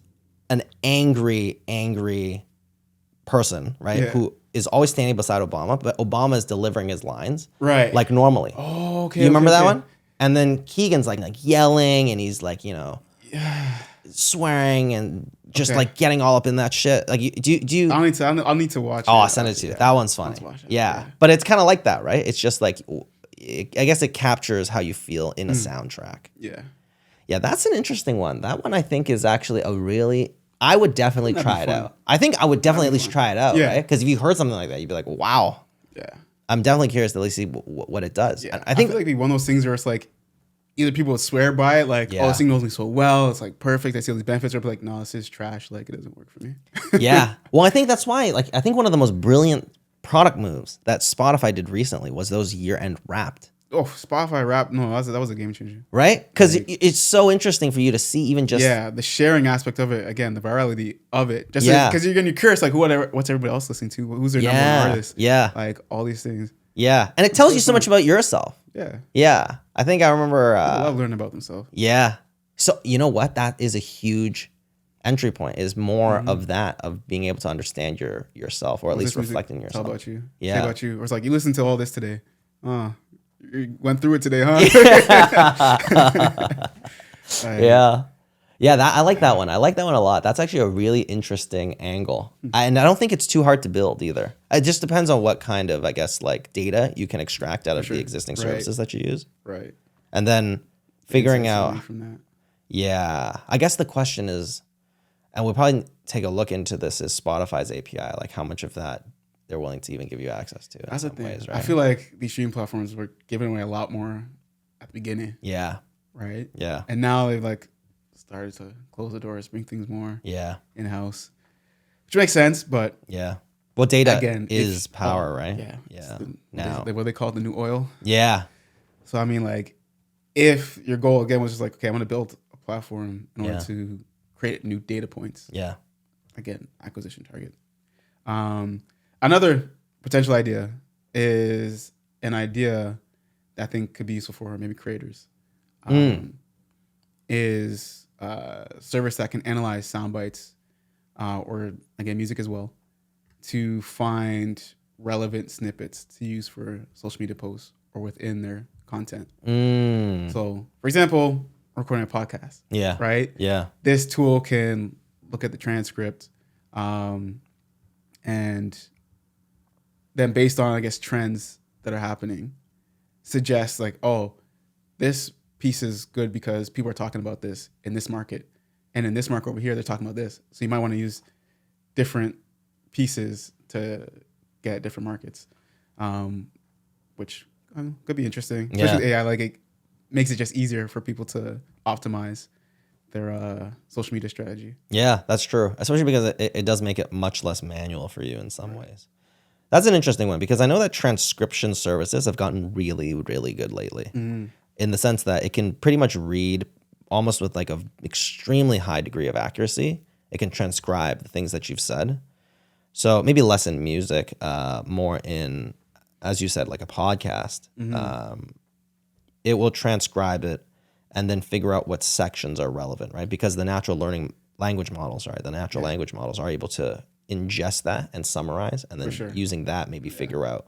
an angry person, right, Yeah. who is always standing beside Obama, but Obama is delivering his lines Right. like normally. Oh, okay. You remember okay, that okay. one? And then Keegan's like yelling, and he's like, swearing and just Okay. like getting all up in that shit. Like, do you? I'll need to watch. Oh, it. I'll send it to you. Yeah. That one's funny. Let's watch it. Yeah, but it's kind of like that, right? It's just like, I guess it captures how you feel in a soundtrack. Yeah. Yeah, that's an interesting one. That one I think is actually a really. I would definitely That'd be try it fun. out. I think I would definitely at least try it out, Yeah. right? Because if you heard something like that, you'd be like, wow. Yeah. I'm definitely curious to at least see what it does. Yeah. I think feel like it'd be one of those things where it's like either people would swear by it, like, Yeah. oh, this thing knows me so well, it's like perfect, I see all these benefits, or be like, no, this is trash, like it doesn't work for me. yeah. Well, I think that's why, like, I think one of the most brilliant product moves that Spotify did recently was those year-end Wrapped, Oh, Spotify rap, no, that was a game changer. right? Because it's so interesting for you to see even just Yeah, the sharing aspect of it, again, the virality of it. Just Yeah. because you're curious, like, what's everybody else listening to? Who's their number Yeah. one artist? Yeah. Like, all these things. Yeah. And it tells you so much about yourself. Yeah. Yeah. I think I remember. I love learning about themselves. Yeah. So, you know what? That is a huge entry point, is more of that, of being able to understand yourself, or at least This music reflecting tell yourself. about you. Yeah. Say about you. Or it's like, you listened to all this today. You went through it today, huh? Like, Yeah. Yeah, I like that one. I like that one a lot. That's actually a really interesting angle. And I don't think it's too hard to build either. It just depends on what kind of, I guess, like data you can extract out of sure. the existing Right. services that you use. Right. And then figuring Insights out, from that. yeah, I guess the question is, and we'll probably take a look into this, is Spotify's API, like how much of that they're willing to even give you access to in That's the some thing. ways, right? I feel like these streaming platforms were giving away a lot more at the beginning, Yeah, right? yeah, And now they've like started to close the doors, bring things more yeah, in house, which makes sense. But yeah. Well, data again, is power, right? Yeah. Yeah. Now, what they call it, the new oil. Yeah. So I mean, like, if your goal again was just like, okay, I'm going to build a platform in order Yeah. to create new data points. Yeah. Again, acquisition target. Another potential idea is an idea that I think could be useful for maybe creators. Is a service that can analyze sound bites or again music as well to find relevant snippets to use for social media posts or within their content. So, for example, recording a podcast, Yeah. right? Yeah. This tool can look at the transcript and then based on, I guess, trends that are happening, suggest like, oh, this piece is good because people are talking about this in this market. And in this market over here, they're talking about this. So you might want to use different pieces to get different markets, which could be interesting. Especially Yeah. with AI, like it makes it just easier for people to optimize their social media strategy. Yeah, that's true. Especially because it does make it much less manual for you in some ways. That's an interesting one, because I know that transcription services have gotten really, really good lately, in the sense that it can pretty much read almost with like an extremely high degree of accuracy. It can transcribe the things that you've said. So maybe less in music, more in, as you said, like a podcast. It will transcribe it and then figure out what sections are relevant, right? Because the natural language models are able to ingest that and summarize, and then using that maybe figure out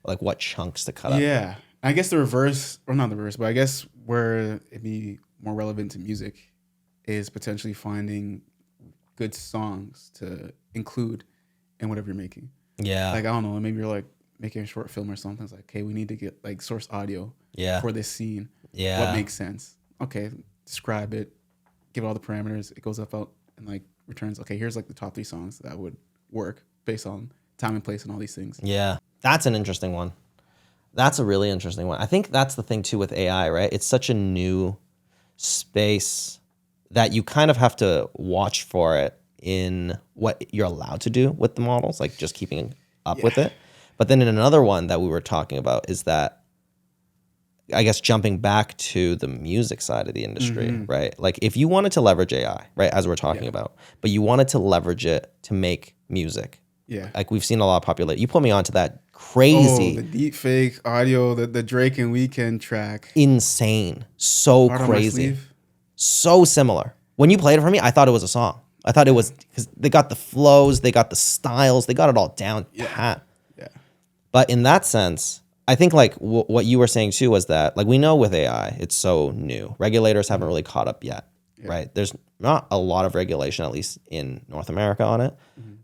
like what chunks to cut up. Yeah. I guess the reverse, or not the reverse, but I guess where it'd be more relevant to music is potentially finding good songs to include in whatever you're making. Yeah. Like, I don't know, maybe you're like making a short film or something. It's like, okay, we need to get like source audio for this scene. Yeah. What makes sense? Okay, describe it, give it all the parameters. It goes up out and like returns, okay, here's like the top 3 songs that would work based on time and place and all these things. Yeah. That's an interesting one. That's a really interesting one. I think that's the thing too with AI, right? It's such a new space that you kind of have to watch for it in what you're allowed to do with the models, like just keeping up with it. But then in another one that we were talking about is that, I guess, jumping back to the music side of the industry, right? Like if you wanted to leverage AI, right, as we're talking about, but you wanted to leverage it to make music. Yeah. Like we've seen a lot of popular. You put me onto that Oh, crazy, the deep fake audio, the Drake and Weeknd track. insane, so Heart on my crazy, sleeve. so similar. When you played it for me, I thought it was a song. I thought it was because they got the flows, they got the styles, they got it all down pat. Yeah. But in that sense, I think like what you were saying too was that like we know with AI, it's so new. Regulators haven't really caught up yet, right? There's not a lot of regulation, at least in North America, on it.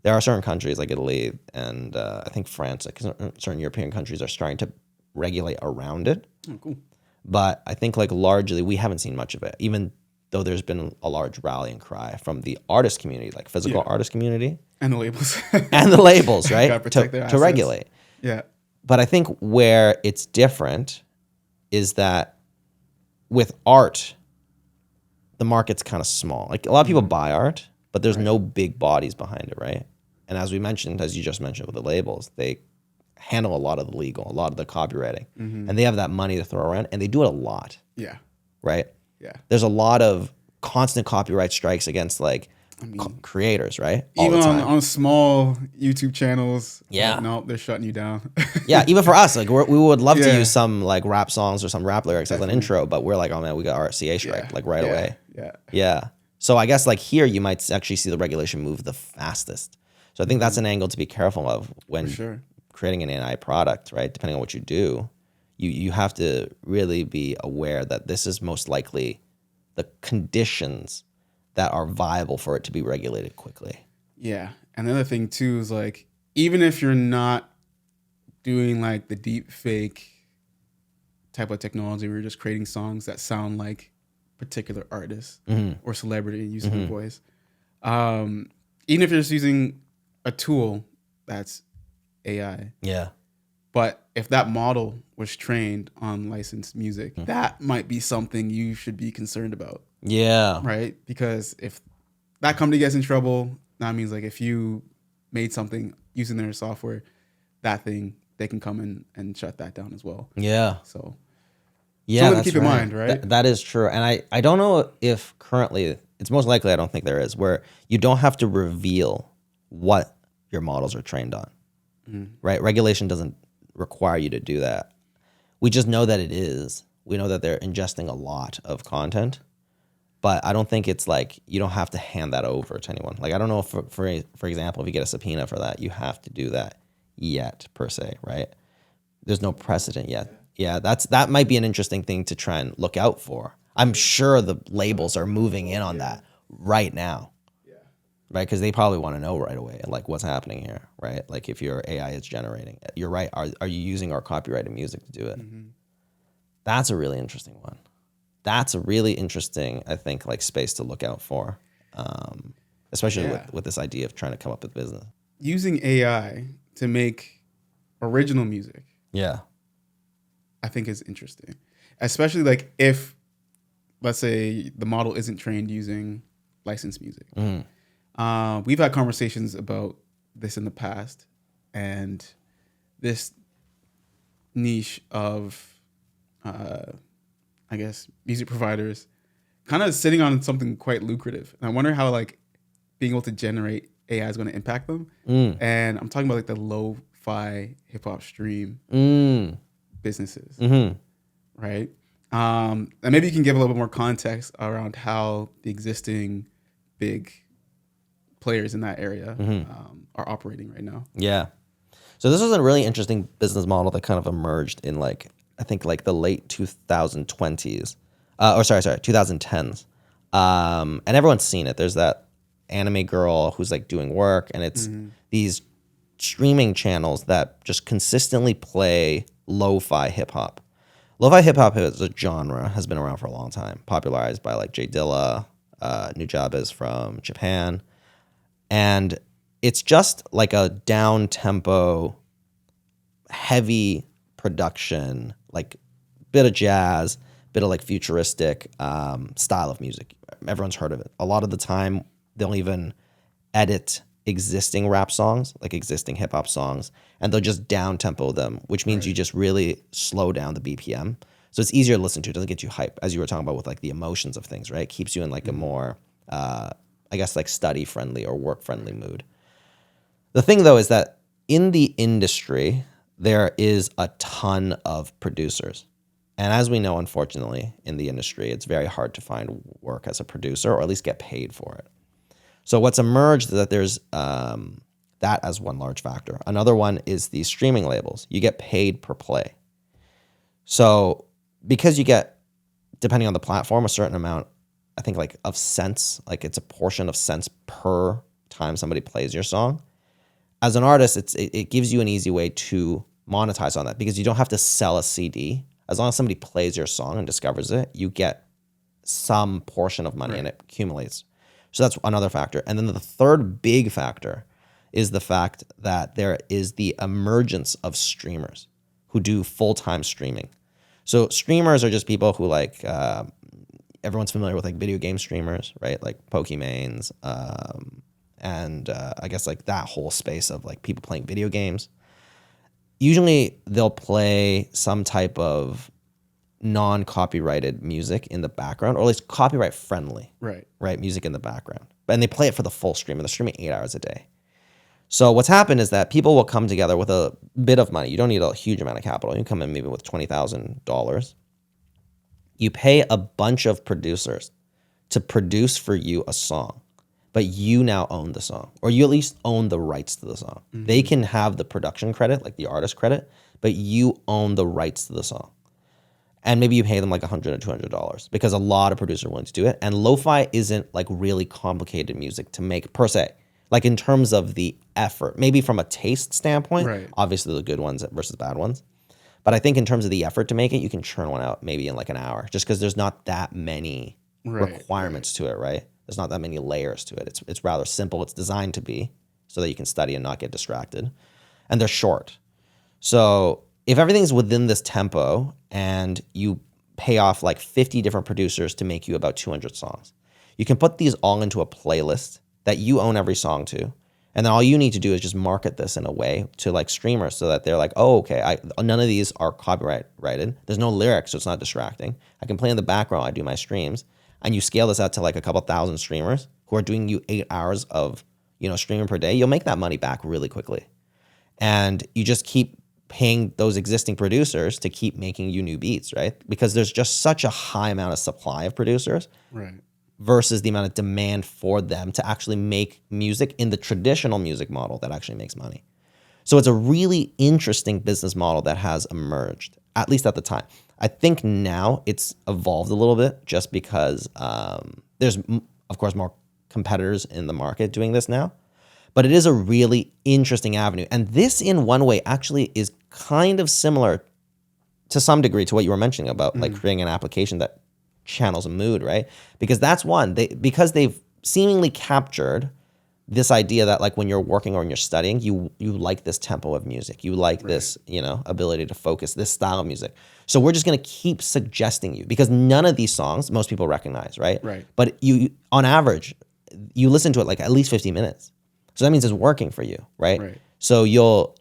There are certain countries like Italy and I think France, like certain European countries are starting to regulate around it. Oh, cool. But I think like largely we haven't seen much of it, even though there's been a large rallying cry from the artist community, like physical artist community And the labels. and the labels, right? Gotta protect their to assets. regulate. Yeah. But I think where it's different is that with art, the market's kind of small. Like a lot of people buy art, but there's no big bodies behind it, right? And as we mentioned, as you just mentioned with the labels, they handle a lot of the legal, a lot of the copywriting, and they have that money to throw around, and they do it a lot, Yeah. right? Yeah. There's a lot of constant copyright strikes against like creators, right? All Even the time. on small YouTube channels. Yeah. Like, no, they're shutting you down. Yeah, even for us, like we would love to Yeah. use some like rap songs or some rap lyrics as an intro, but we're like, oh man, we got RCA strike like right away. Yeah. Yeah. So I guess like here you might actually see the regulation move the fastest. So I think that's an angle to be careful of when Sure. creating an AI product, right? Depending on what you do, you have to really be aware that this is most likely the conditions that are viable for it to be regulated quickly. Yeah. And the other thing too is like, even if you're not doing like the deep fake type of technology where you're just creating songs that sound like particular artists or celebrity using their voice. Even if you're just using a tool that's AI, Yeah. but if that model was trained on licensed music, that might be something you should be concerned about, Yeah. right? Because if that company gets in trouble, that means like if you made something using their software, that thing, they can come in and shut that down as well. Yeah. So Yeah, something to that's keep in mind, right? That is true. And I don't know if currently, it's most likely I don't think there is, where you don't have to reveal what your models are trained on, right? Regulation doesn't require you to do that. We just know that it is. We know that they're ingesting a lot of content, but I don't think it's like you don't have to hand that over to anyone. Like I don't know if for example, if you get a subpoena for that, you have to do that yet per se, right? There's no precedent yet. Yeah, that might be an interesting thing to try and look out for. I'm sure the labels are moving in on that right now, right? Because they probably want to know right away, like what's happening here, right? Like if your AI is generating, you're right. Are you using our copyrighted music to do it? That's a really interesting one. That's a really interesting, I think, like space to look out for, especially with this idea of trying to come up with business. Using AI to make original music, Yeah. I think is interesting, especially like if, let's say, the model isn't trained using licensed music. We've had conversations about this in the past, and this niche of, I guess, music providers kind of sitting on something quite lucrative. And I wonder how like being able to generate AI is going to impact them. And I'm talking about like the lo-fi hip hop stream businesses, right? And maybe you can give a little bit more context around how the existing big players in that area are operating right now. Yeah. So this was a really interesting business model that kind of emerged in like, I think like the late 2020s, 2010s. And everyone's seen it. There's that anime girl who's like doing work, and it's these streaming channels that just consistently play lo-fi hip hop. Lo-fi hip hop as a genre has been around for a long time, popularized by like J Dilla, Nujabes is from Japan. And it's just like a down tempo, heavy production, like bit of jazz, bit of like futuristic style of music. Everyone's heard of it. A lot of the time, they'll even edit existing rap songs, like existing hip hop songs, and they'll just down tempo them, which means you just really slow down the BPM. So it's easier to listen to. It doesn't get you hype, as you were talking about with like the emotions of things, right? It keeps you in like a more, I guess, like study friendly or work friendly mood. The thing though is that in the industry, there is a ton of producers. And as we know, unfortunately, in the industry, it's very hard to find work as a producer or at least get paid for it. So what's emerged is that there's that as one large factor. Another one is the streaming labels. You get paid per play. So because you get, depending on the platform, a certain amount, I think like of cents, like it's a portion of cents per time somebody plays your song. As an artist, it gives you an easy way to monetize on that because you don't have to sell a CD. As long as somebody plays your song and discovers it, you get some portion of money and it accumulates. So that's another factor. And then the third big factor is the fact that there is the emergence of streamers who do full-time streaming. So streamers are just people who like, everyone's familiar with like video game streamers, right? Like Pokemains, and I guess like that whole space of like people playing video games. Usually they'll play some type of non-copyrighted music in the background, or at least copyright friendly, right? Music in the background. And they play it for the full stream, and they're streaming 8 hours a day. So what's happened is that people will come together with a bit of money. You don't need a huge amount of capital. You can come in maybe with $20,000. You pay a bunch of producers to produce for you a song, but you now own the song, or you at least own the rights to the song. Mm-hmm. They can have the production credit, like the artist credit, but you own the rights to the song. And maybe you pay them like $100 or $200 because a lot of producers are willing to do it. And lo-fi isn't like really complicated music to make per se, like in terms of the effort, maybe from a taste standpoint, obviously the good ones versus bad ones. But I think in terms of the effort to make it, you can churn one out maybe in like an hour just because there's not that many requirements to it, right? There's not that many layers to it. It's rather simple. It's designed to be so that you can study and not get distracted. And they're short. So if everything's within this tempo and you pay off like 50 different producers to make you about 200 songs, you can put these all into a playlist that you own every song to. And then all you need to do is just market this in a way to like streamers so that they're like, oh, okay, none of these are copyrighted. There's no lyrics, so it's not distracting. I can play in the background, I do my streams. And you scale this out to like a couple thousand streamers who are doing you 8 hours of, streaming per day, you'll make that money back really quickly. And you just keep paying those existing producers to keep making you new beats, right? Because there's just such a high amount of supply of producers versus the amount of demand for them to actually make music in the traditional music model that actually makes money. So it's a really interesting business model that has emerged, at least at the time. I think now it's evolved a little bit just because there's, of course, more competitors in the market doing this now. But it is a really interesting avenue. And this, in one way, actually is kind of similar to some degree to what you were mentioning about like creating an application that channels a mood, right? Because that's one. Because they've seemingly captured this idea that like when you're working or when you're studying, you like this tempo of music. You like this, ability to focus, this style of music. So we're just going to keep suggesting you because none of these songs most people recognize, right? But you on average, you listen to it like at least 50 minutes. So that means it's working for you, right? So you'll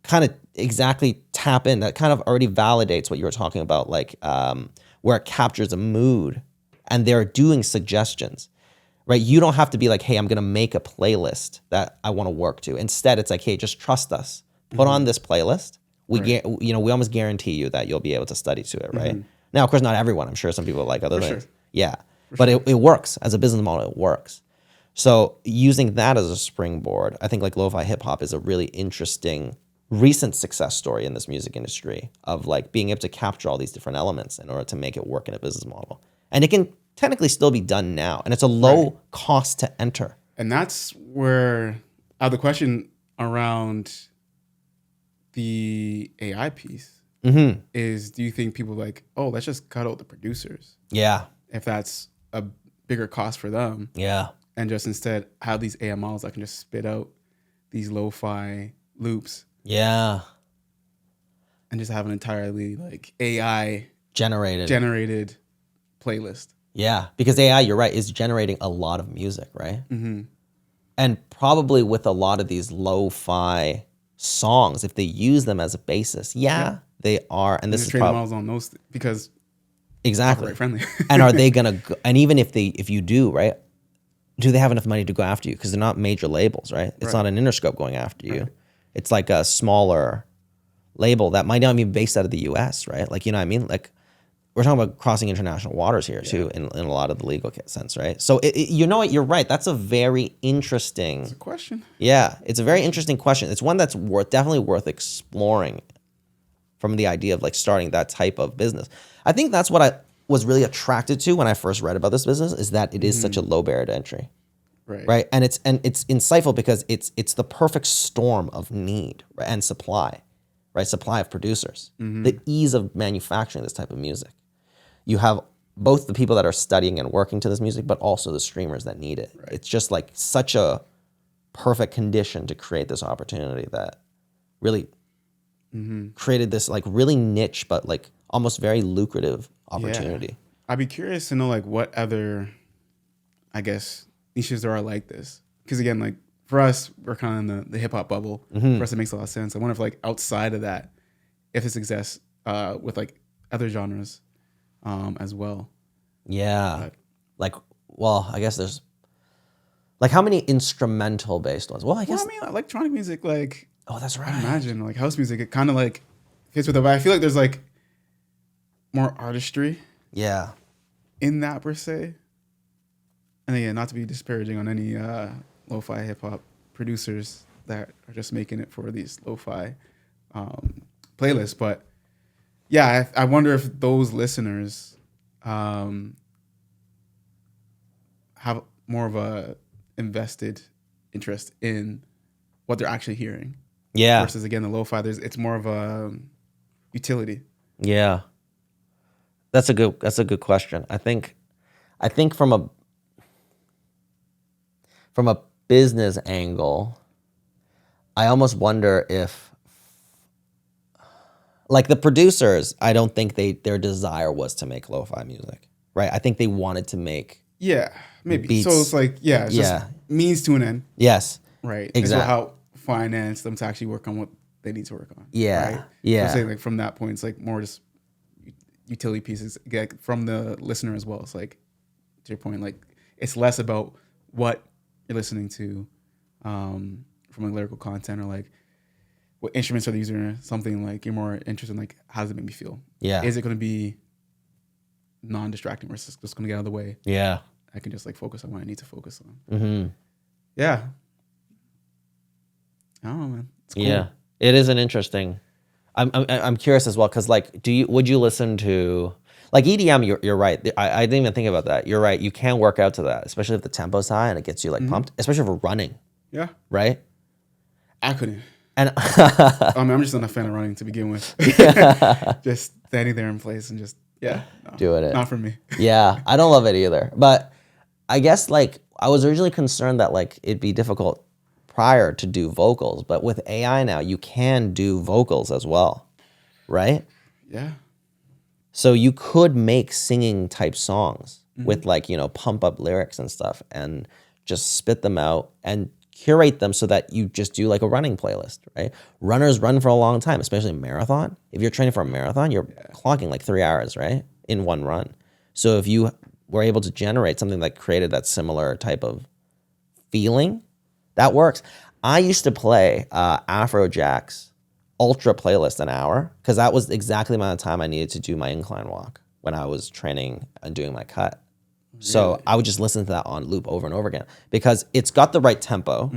kind of exactly tap in. That kind of already validates what you were talking about, like where it captures a mood and they're doing suggestions, right? You don't have to be like, hey, I'm going to make a playlist that I want to work to. Instead, it's like, hey, just trust us. Put on this playlist. We almost guarantee you that you'll be able to study to it, right? Now, of course, not everyone. I'm sure some people like other things. Yeah. But it works. As a business model, it works. So using that as a springboard, I think like lo-fi hip hop is a really interesting recent success story in this music industry of like being able to capture all these different elements in order to make it work in a business model. And it can technically still be done now. And it's a low cost to enter. And that's where I have the question around the AI piece is, do you think people like, oh, let's just cut out the producers? Yeah. If that's a bigger cost for them. Yeah. And just instead have these AI models that can just spit out these lo-fi loops. Yeah. And just have an entirely like AI generated playlist. Yeah. Because AI, you're right, is generating a lot of music, right? And And probably with a lot of these lo-fi songs, if they use them as a basis, they are. And And this just is train the probably models on those because exactly copyright friendly. And are they gonna? And even if you do, right? Do they have enough money to go after you? Because they're not major labels, right? It's Right. not an Interscope going after you. Right. It's like a smaller label that might not even be based out of the U.S., right? Like, you know what I mean? Like, we're talking about crossing international waters here too, in a lot of the legal sense, right? So you know what? You're right. That's a very interesting. It's a question. Yeah, it's a very interesting question. It's one that's definitely worth exploring from the idea of like starting that type of business. I think that's what I was really attracted to when I first read about this business, is that it is such a low barrier to entry, Right. right? And it's insightful because it's the perfect storm of need, right, and supply, right? Supply of producers, the ease of manufacturing this type of music. You have both the people that are studying and working to this music, but also the streamers that need it. Right. It's just like such a perfect condition to create this opportunity that really created this like really niche, but like almost very lucrative opportunity. Yeah. I'd be curious to know like what other, I guess, niches there are like this. Because again, like for us, we're kind of in the hip hop bubble. For us, it makes a lot of sense. I wonder if like outside of that, if this exists with like other genres as well. Yeah. Like, well, I guess there's like how many instrumental based ones? Well, I guess. Well, I mean, electronic music, like Oh, that's right. I imagine like house music, it kind of like fits with it. But I feel like there's like more artistry Yeah. in that per se. And again, not to be disparaging on any lo-fi hip hop producers that are just making it for these lo-fi playlists, but yeah, I wonder if those listeners have more of a invested interest in what they're actually hearing Yeah. versus again the lo-fi. It's more of a utility. Yeah. That's a good question. I think from a business angle, I almost wonder if like the producers, I don't think their desire was to make lo-fi music, right? I think they wanted to make Yeah, maybe. beats. So it's like, yeah, it's just means to an end, Yes. right? Exactly. It's what how finance them to actually work on what they need to work on. Yeah, Right? yeah. So I'm saying like from that point, it's like more just utility pieces like, from the listener as well. It's like, to your point, like it's less about what you're listening to from like lyrical content or like what instruments are they using or something. Like you're more interested in like how does it make me feel? Yeah. Is it going to be non-distracting or is it just going to get out of the way? Yeah. I can just like focus on what I need to focus on. Mm-hmm. Yeah. I don't know, man. It's cool. Yeah. It is an interesting. I'm curious as well because like, would you listen to like EDM? You're right. I didn't even think about that. You're right. You can work out to that, especially if the tempo's high and it gets you like pumped, especially if we're running, Yeah. right? I couldn't. And I mean, I'm just not a fan of running to begin with. Just standing there in place and just, no, doing it. Not for me. Yeah, I don't love it either. But I guess like I was originally concerned that like it'd be difficult prior to do vocals, but with AI now you can do vocals as well, right? Yeah. So you could make singing type songs with like, pump up lyrics and stuff and just spit them out and curate them so that you just do like a running playlist, right? Runners run for a long time, especially a marathon. If you're training for a marathon, you're clocking like 3 hours, right? In one run. So if you were able to generate something that created that similar type of feeling, that works. I used to play Afrojack's ultra playlist an hour because that was exactly the amount of time I needed to do my incline walk when I was training and doing my cut. So I would just listen to that on loop over and over again because it's got the right tempo.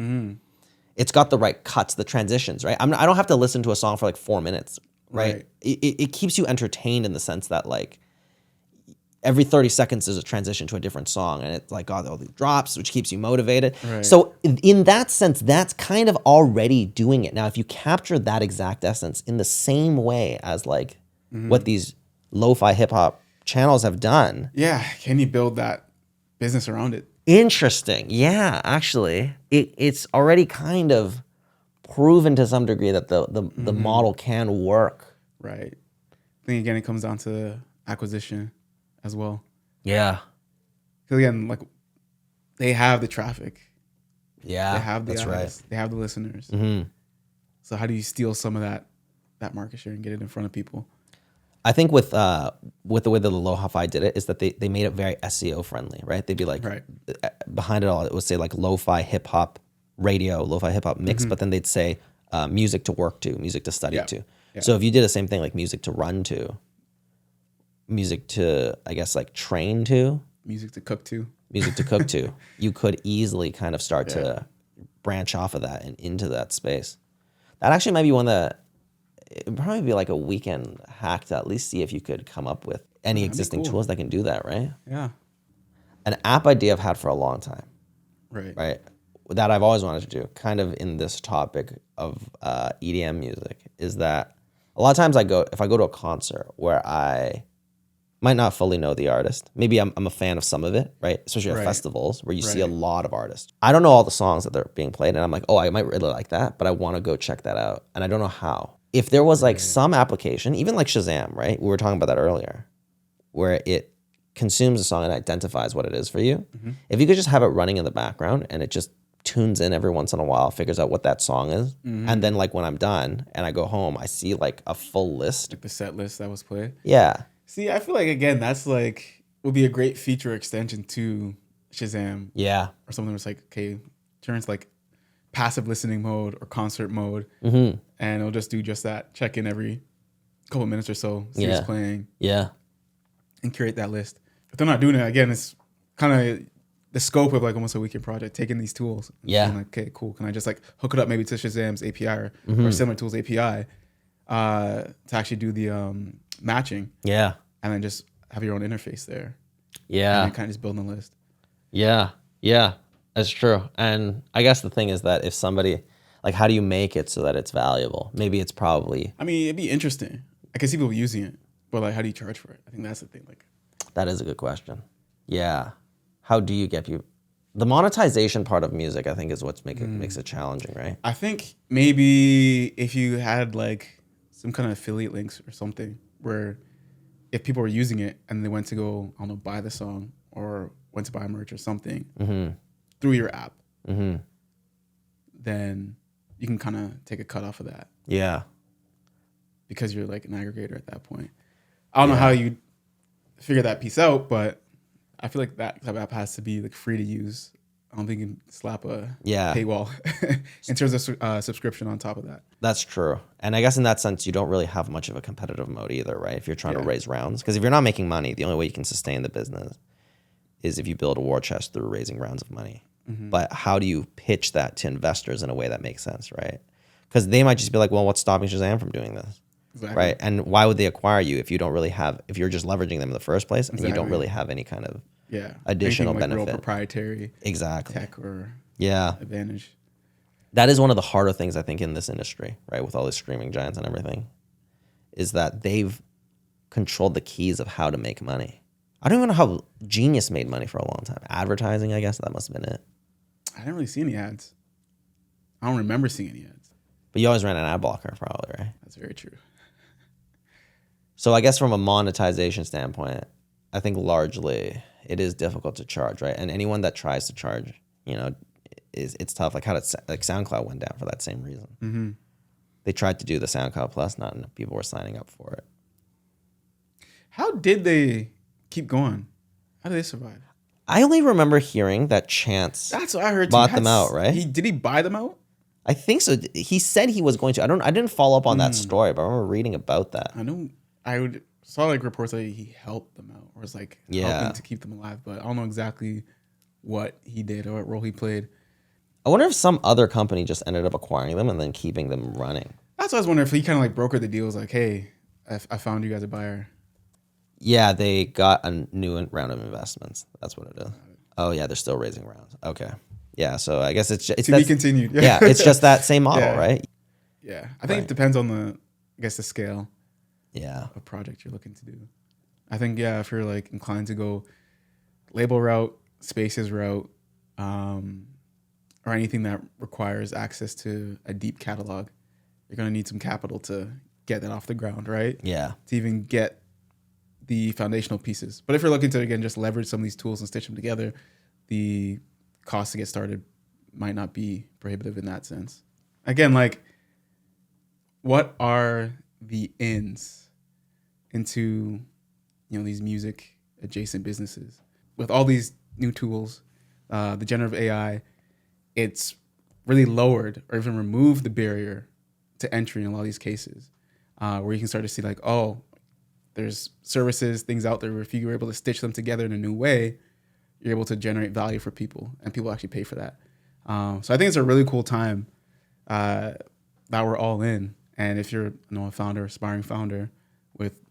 It's got the right cuts, the transitions, right? I don't have to listen to a song for like 4 minutes, right? It keeps you entertained in the sense that like every 30 seconds there's a transition to a different song and it's like all these drops, which keeps you motivated. Right. So in that sense, that's kind of already doing it. Now, if you capture that exact essence in the same way as like what these lo-fi hip hop channels have done. Yeah. Can you build that business around it? Interesting. Yeah, actually, it's already kind of proven to some degree that the model can work. Right. I think again, it comes down to acquisition as well. Yeah. Because again, like they have the traffic Yeah, They have the that's eyes. right. They have the listeners. So how do you steal some of that market share and get it in front of people? I think with the way that the Lo-Fi did it is that they made it very SEO friendly, right? They'd be like, Right. behind it all, it would say like lo-fi hip hop radio, lo-fi hip hop mix, but then they'd say music to work to, music to study Yeah. to. Yeah. So if you did the same thing, like music to run to, music to, I guess, like train to, Music to cook to. music to cook to, you could easily kind of start to branch off of that and into that space. That actually might be one that it would probably be like a weekend hack to at least see if you could come up with any That'd be existing cool. tools that can do that, right? Yeah. An app idea I've had for a long time, Right. right? That I've always wanted to do, kind of in this topic of EDM music, is that a lot of times if I go to a concert where I might not fully know the artist, maybe I'm a fan of some of it, right? Especially at Right. festivals where you see a Right. lot of artists. I don't know all the songs that they're being played, and I'm like, oh, I might really like that, but I want to go check that out, and I don't know how. If there was like some application, even like Shazam, right? We were talking about that earlier, where it consumes a song and identifies what it is for you. If you could just have it running in the background and it just tunes in every once in a while, figures out what that song is, and then like when I'm done and I go home, I see like a full list. Like the set list that was played. Yeah. See, I feel like again, that's like would be a great feature extension to Shazam Yeah. or something that's like, okay, turns like passive listening mode or concert mode, Mm-hmm. and it'll just do just that. Check in every couple minutes or so, see Yeah. who's playing, Yeah. and curate that list. If they're not doing it, again, it's kind of the scope of like almost a weekend project, taking these tools. And Yeah. being like, okay, cool. Can I just like hook it up maybe to Shazam's API or Mm-hmm. similar tools API to actually do the matching, Yeah. and then just have your own interface there. Yeah. And kind of just build a list. Yeah. Yeah. That's true. And I guess the thing is that if somebody, like, how do you make it so that it's valuable? Maybe it's probably, I mean, it'd be interesting. I can see people using it, but like, how do you charge for it? I think that's the thing. Like, that is a good question. Yeah. How do you get people? The monetization part of music, I think, is what makes it challenging, right? I think maybe if you had like some kind of affiliate links or something where if people were using it and they went to go, I don't know, buy the song or went to buy merch or something through your app, then you can kind of take a cut off of that Yeah. because you're like an aggregator at that point. I don't know how you figure that piece out, but I feel like that type of app has to be like free to use. I don't think you can slap a paywall in terms of subscription on top of that. That's true. And I guess in that sense, you don't really have much of a competitive mode either, right? If you're trying to raise rounds. Because if you're not making money, the only way you can sustain the business is if you build a war chest through raising rounds of money. But how do you pitch that to investors in a way that makes sense, right? Because they might just be like, well, what's stopping Shazam from doing this? Exactly. Right? And why would they acquire you if you don't really have, if you're just leveraging them in the first place and you don't really have any kind of additional anything like benefit? Real proprietary Exactly. tech or advantage. That is one of the harder things I think in this industry, right? With all the streaming giants and everything, is that they've controlled the keys of how to make money. I don't even know how Genius made money for a long time. Advertising, I guess that must have been it. I didn't really see any ads. I don't remember seeing any ads. But you always ran an ad blocker, probably, right? That's very true. So I guess from a monetization standpoint, I think largely it is difficult to charge, right? And anyone that tries to charge, it's tough. Like like SoundCloud went down for that same reason. They tried to do the SoundCloud Plus, not enough people were signing up for it. How did they keep going? How did they survive? I only remember hearing that Chance That's what I heard. bought them out, right? Did he buy them out? I think so. He said he was going to. I didn't follow up on that story, but I remember reading about that. I know. Saw like reports that he helped them out or was like helping to keep them alive, but I don't know exactly what he did or what role he played. I wonder if some other company just ended up acquiring them and then keeping them running. That's what I was wondering, if he kind of like brokered the deals, like, hey, I found you guys a buyer. Yeah, they got a new round of investments. That's what it is. Oh yeah, they're still raising rounds. Okay. Yeah, so I guess it's To be continued. Yeah, it's just that same model, right? Yeah, I think it depends on the scale. Yeah. A project you're looking to do. I think if you're like inclined to go label route, spaces route, or anything that requires access to a deep catalog, you're gonna need some capital to get that off the ground, right? Yeah. To even get the foundational pieces. But if you're looking to again just leverage some of these tools and stitch them together, the cost to get started might not be prohibitive in that sense. Again, like, what are the ins into, these music adjacent businesses with all these new tools, the generative AI? It's really lowered or even removed the barrier to entry in a lot of these cases, where you can start to see like, oh, there's services, things out there where if you're able to stitch them together in a new way, you're able to generate value for people, and people actually pay for that. So I think it's a really cool time that we're all in. And if you're a founder, aspiring founder with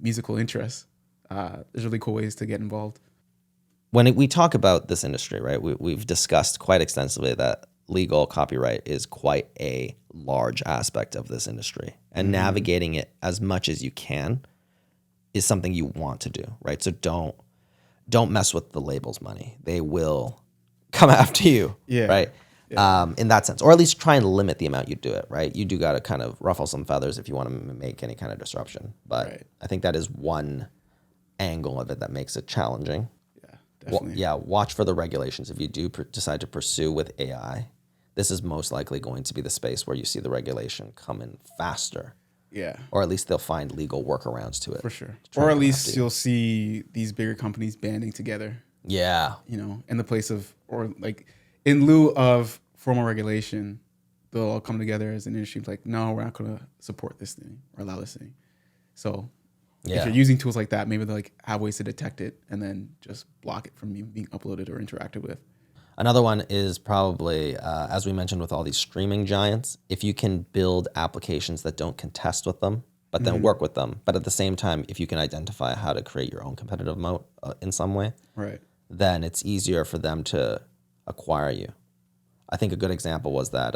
musical interests, there's really cool ways to get involved. When we talk about this industry, right, we've discussed quite extensively that legal copyright is quite a large aspect of this industry, and navigating it as much as you can is something you want to do, right? So don't mess with the label's money. They will come after you, right? Yeah. In that sense, or at least try and limit the amount you do it, right? You do got to kind of ruffle some feathers if you want to make any kind of disruption. But I think that is one angle of it that makes it challenging. Yeah, definitely. Watch for the regulations. If you do decide to pursue with AI, this is most likely going to be the space where you see the regulation come in faster. Yeah. Or at least they'll find legal workarounds to it. For sure. Or at least you'll see these bigger companies banding together. Yeah. In the place of, or like in lieu of formal regulation, they'll all come together as an industry like, no, we're not going to support this thing or allow this thing. So if you're using tools like that, maybe they'll like have ways to detect it and then just block it from being uploaded or interacted with. Another one is probably, as we mentioned with all these streaming giants, if you can build applications that don't contest with them, but then work with them, but at the same time, if you can identify how to create your own competitive moat in some way, right, then it's easier for them to acquire you. I think a good example was that,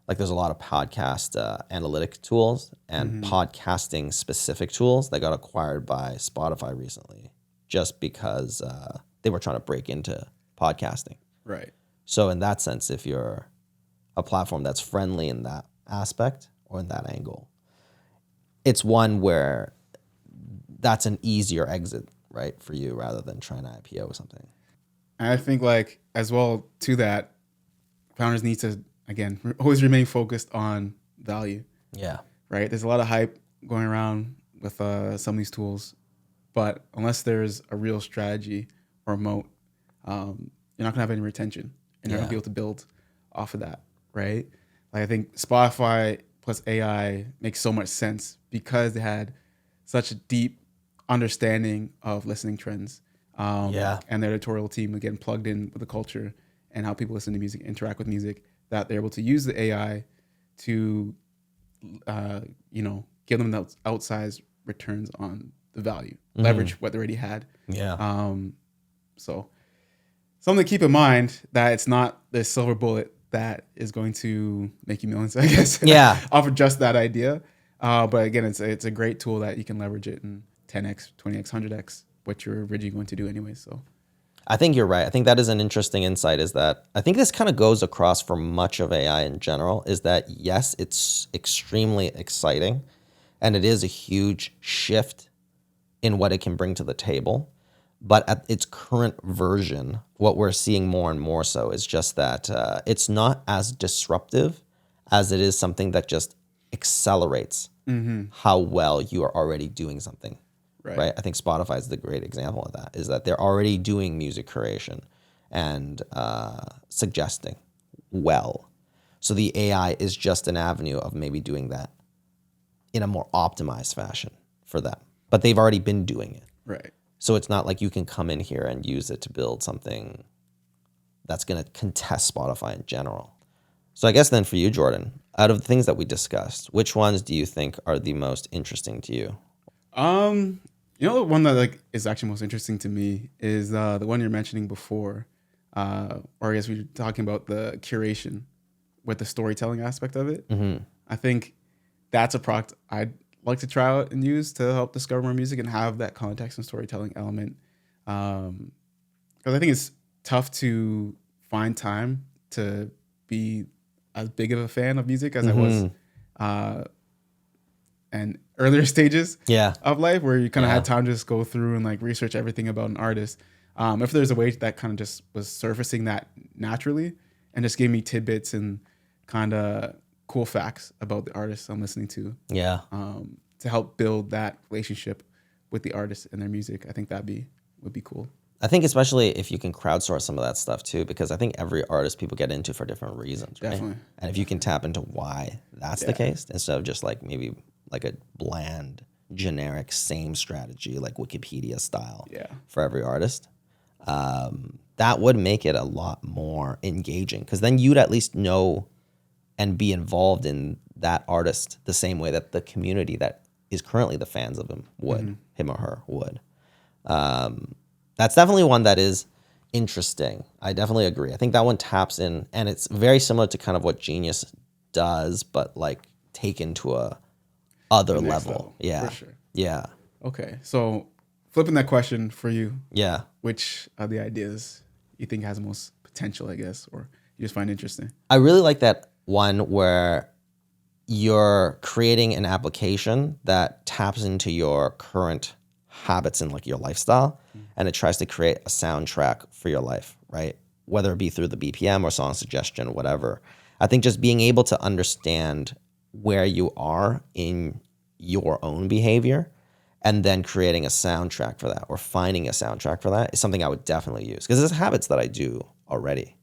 like there's a lot of podcast analytic tools and podcasting specific tools that got acquired by Spotify recently, just because they were trying to break into podcasting. Right. So in that sense, if you're a platform that's friendly in that aspect or in that angle, it's one where that's an easier exit, right, for you rather than trying to IPO or something. And I think like as well to that, founders need to, again, always remain focused on value. Yeah. Right. There's a lot of hype going around with some of these tools, but unless there's a real strategy or moat, you're not gonna have any retention, and you're not gonna be able to build off of that, right? Like I think Spotify plus AI makes so much sense because they had such a deep understanding of listening trends, and their editorial team again plugged in with the culture and how people listen to music, interact with music, that they're able to use the AI to, give them those outsized returns on the value, leverage what they already had. Yeah. So something to keep in mind, that it's not the silver bullet that is going to make you millions, I guess. Yeah. Off of just that idea. But again, it's a great tool that you can leverage it in 10x, 20x, 100x what you're originally going to do anyway. So I think you're right. I think that is an interesting insight, is that I think this kind of goes across for much of AI in general, is that yes, it's extremely exciting and it is a huge shift in what it can bring to the table. But at its current version, what we're seeing more and more so is just that it's not as disruptive as it is something that just accelerates how well you are already doing something. Right. I think Spotify is the great example of that, is that they're already doing music curation and suggesting well. So the AI is just an avenue of maybe doing that in a more optimized fashion for them. But they've already been doing it. right. So it's not like you can come in here and use it to build something that's going to contest Spotify in general. So I guess then for you, Jordan, out of the things that we discussed, which ones do you think are the most interesting to you? The one that like is actually most interesting to me is the one you're mentioning before, or I guess we were talking about the curation with the storytelling aspect of it. I think that's a product I'd like to try out and use to help discover more music and have that context and storytelling element. Because I think it's tough to find time to be as big of a fan of music as I was in earlier stages of life, where you kind of had time to just go through and like research everything about an artist. If there's a way that kind of just was surfacing that naturally and just gave me tidbits and kind of cool facts about the artists I'm listening to help build that relationship with the artist and their music, I think would be cool. I think especially if you can crowdsource some of that stuff too, because I think every artist people get into for different reasons, right? Definitely. And if you can tap into why that's the case, instead of just like maybe like a bland, generic, same strategy, like Wikipedia style for every artist, that would make it a lot more engaging, because then you'd at least know and be involved in that artist the same way that the community that is currently the fans of him would, him or her would. That's definitely one that is interesting. I definitely agree. I think that one taps in, and it's very similar to kind of what Genius does, but like taken to a other level. Yeah. For sure. Yeah. Okay. So flipping that question for you, Yeah. which are the ideas you think has the most potential, I guess, or you just find interesting? I really like that one where you're creating an application that taps into your current habits and like your lifestyle, and it tries to create a soundtrack for your life, right? Whether it be through the BPM or song suggestion, whatever. I think just being able to understand where you are in your own behavior and then creating a soundtrack for that, or finding a soundtrack for that, is something I would definitely use, because there's habits that I do already.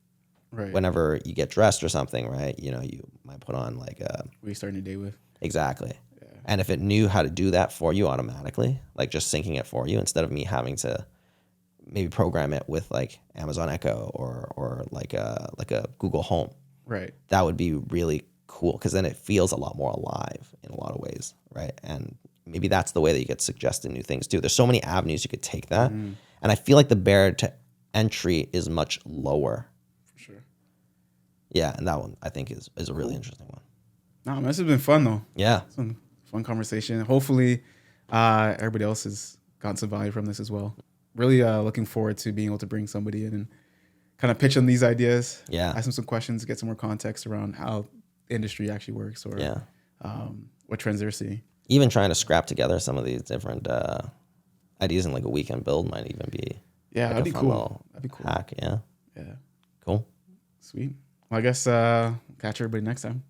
Right. Whenever you get dressed or something, right? You know, you might put on like a... What are you starting your day with? Exactly. Yeah. And if it knew how to do that for you automatically, like just syncing it for you, instead of me having to maybe program it with like Amazon Echo or like a Google Home. Right. That would be really cool, because then it feels a lot more alive in a lot of ways, right? And maybe that's the way that you get suggested new things too. There's so many avenues you could take that. And I feel like the barrier to entry is much lower. For sure. Yeah, and that one I think is a really interesting one. No, man, this has been fun though. Yeah. It's been a fun conversation. Hopefully everybody else has gotten some value from this as well. Really looking forward to being able to bring somebody in and kind of pitch them these ideas. Yeah. Ask them some questions, get some more context around how the industry actually works, or what trends they're seeing. Even trying to scrap together some of these different ideas in like a weekend build might even be that'd be cool. That'd be cool. Hack, yeah. Yeah. Cool. Sweet. Well, I guess catch everybody next time.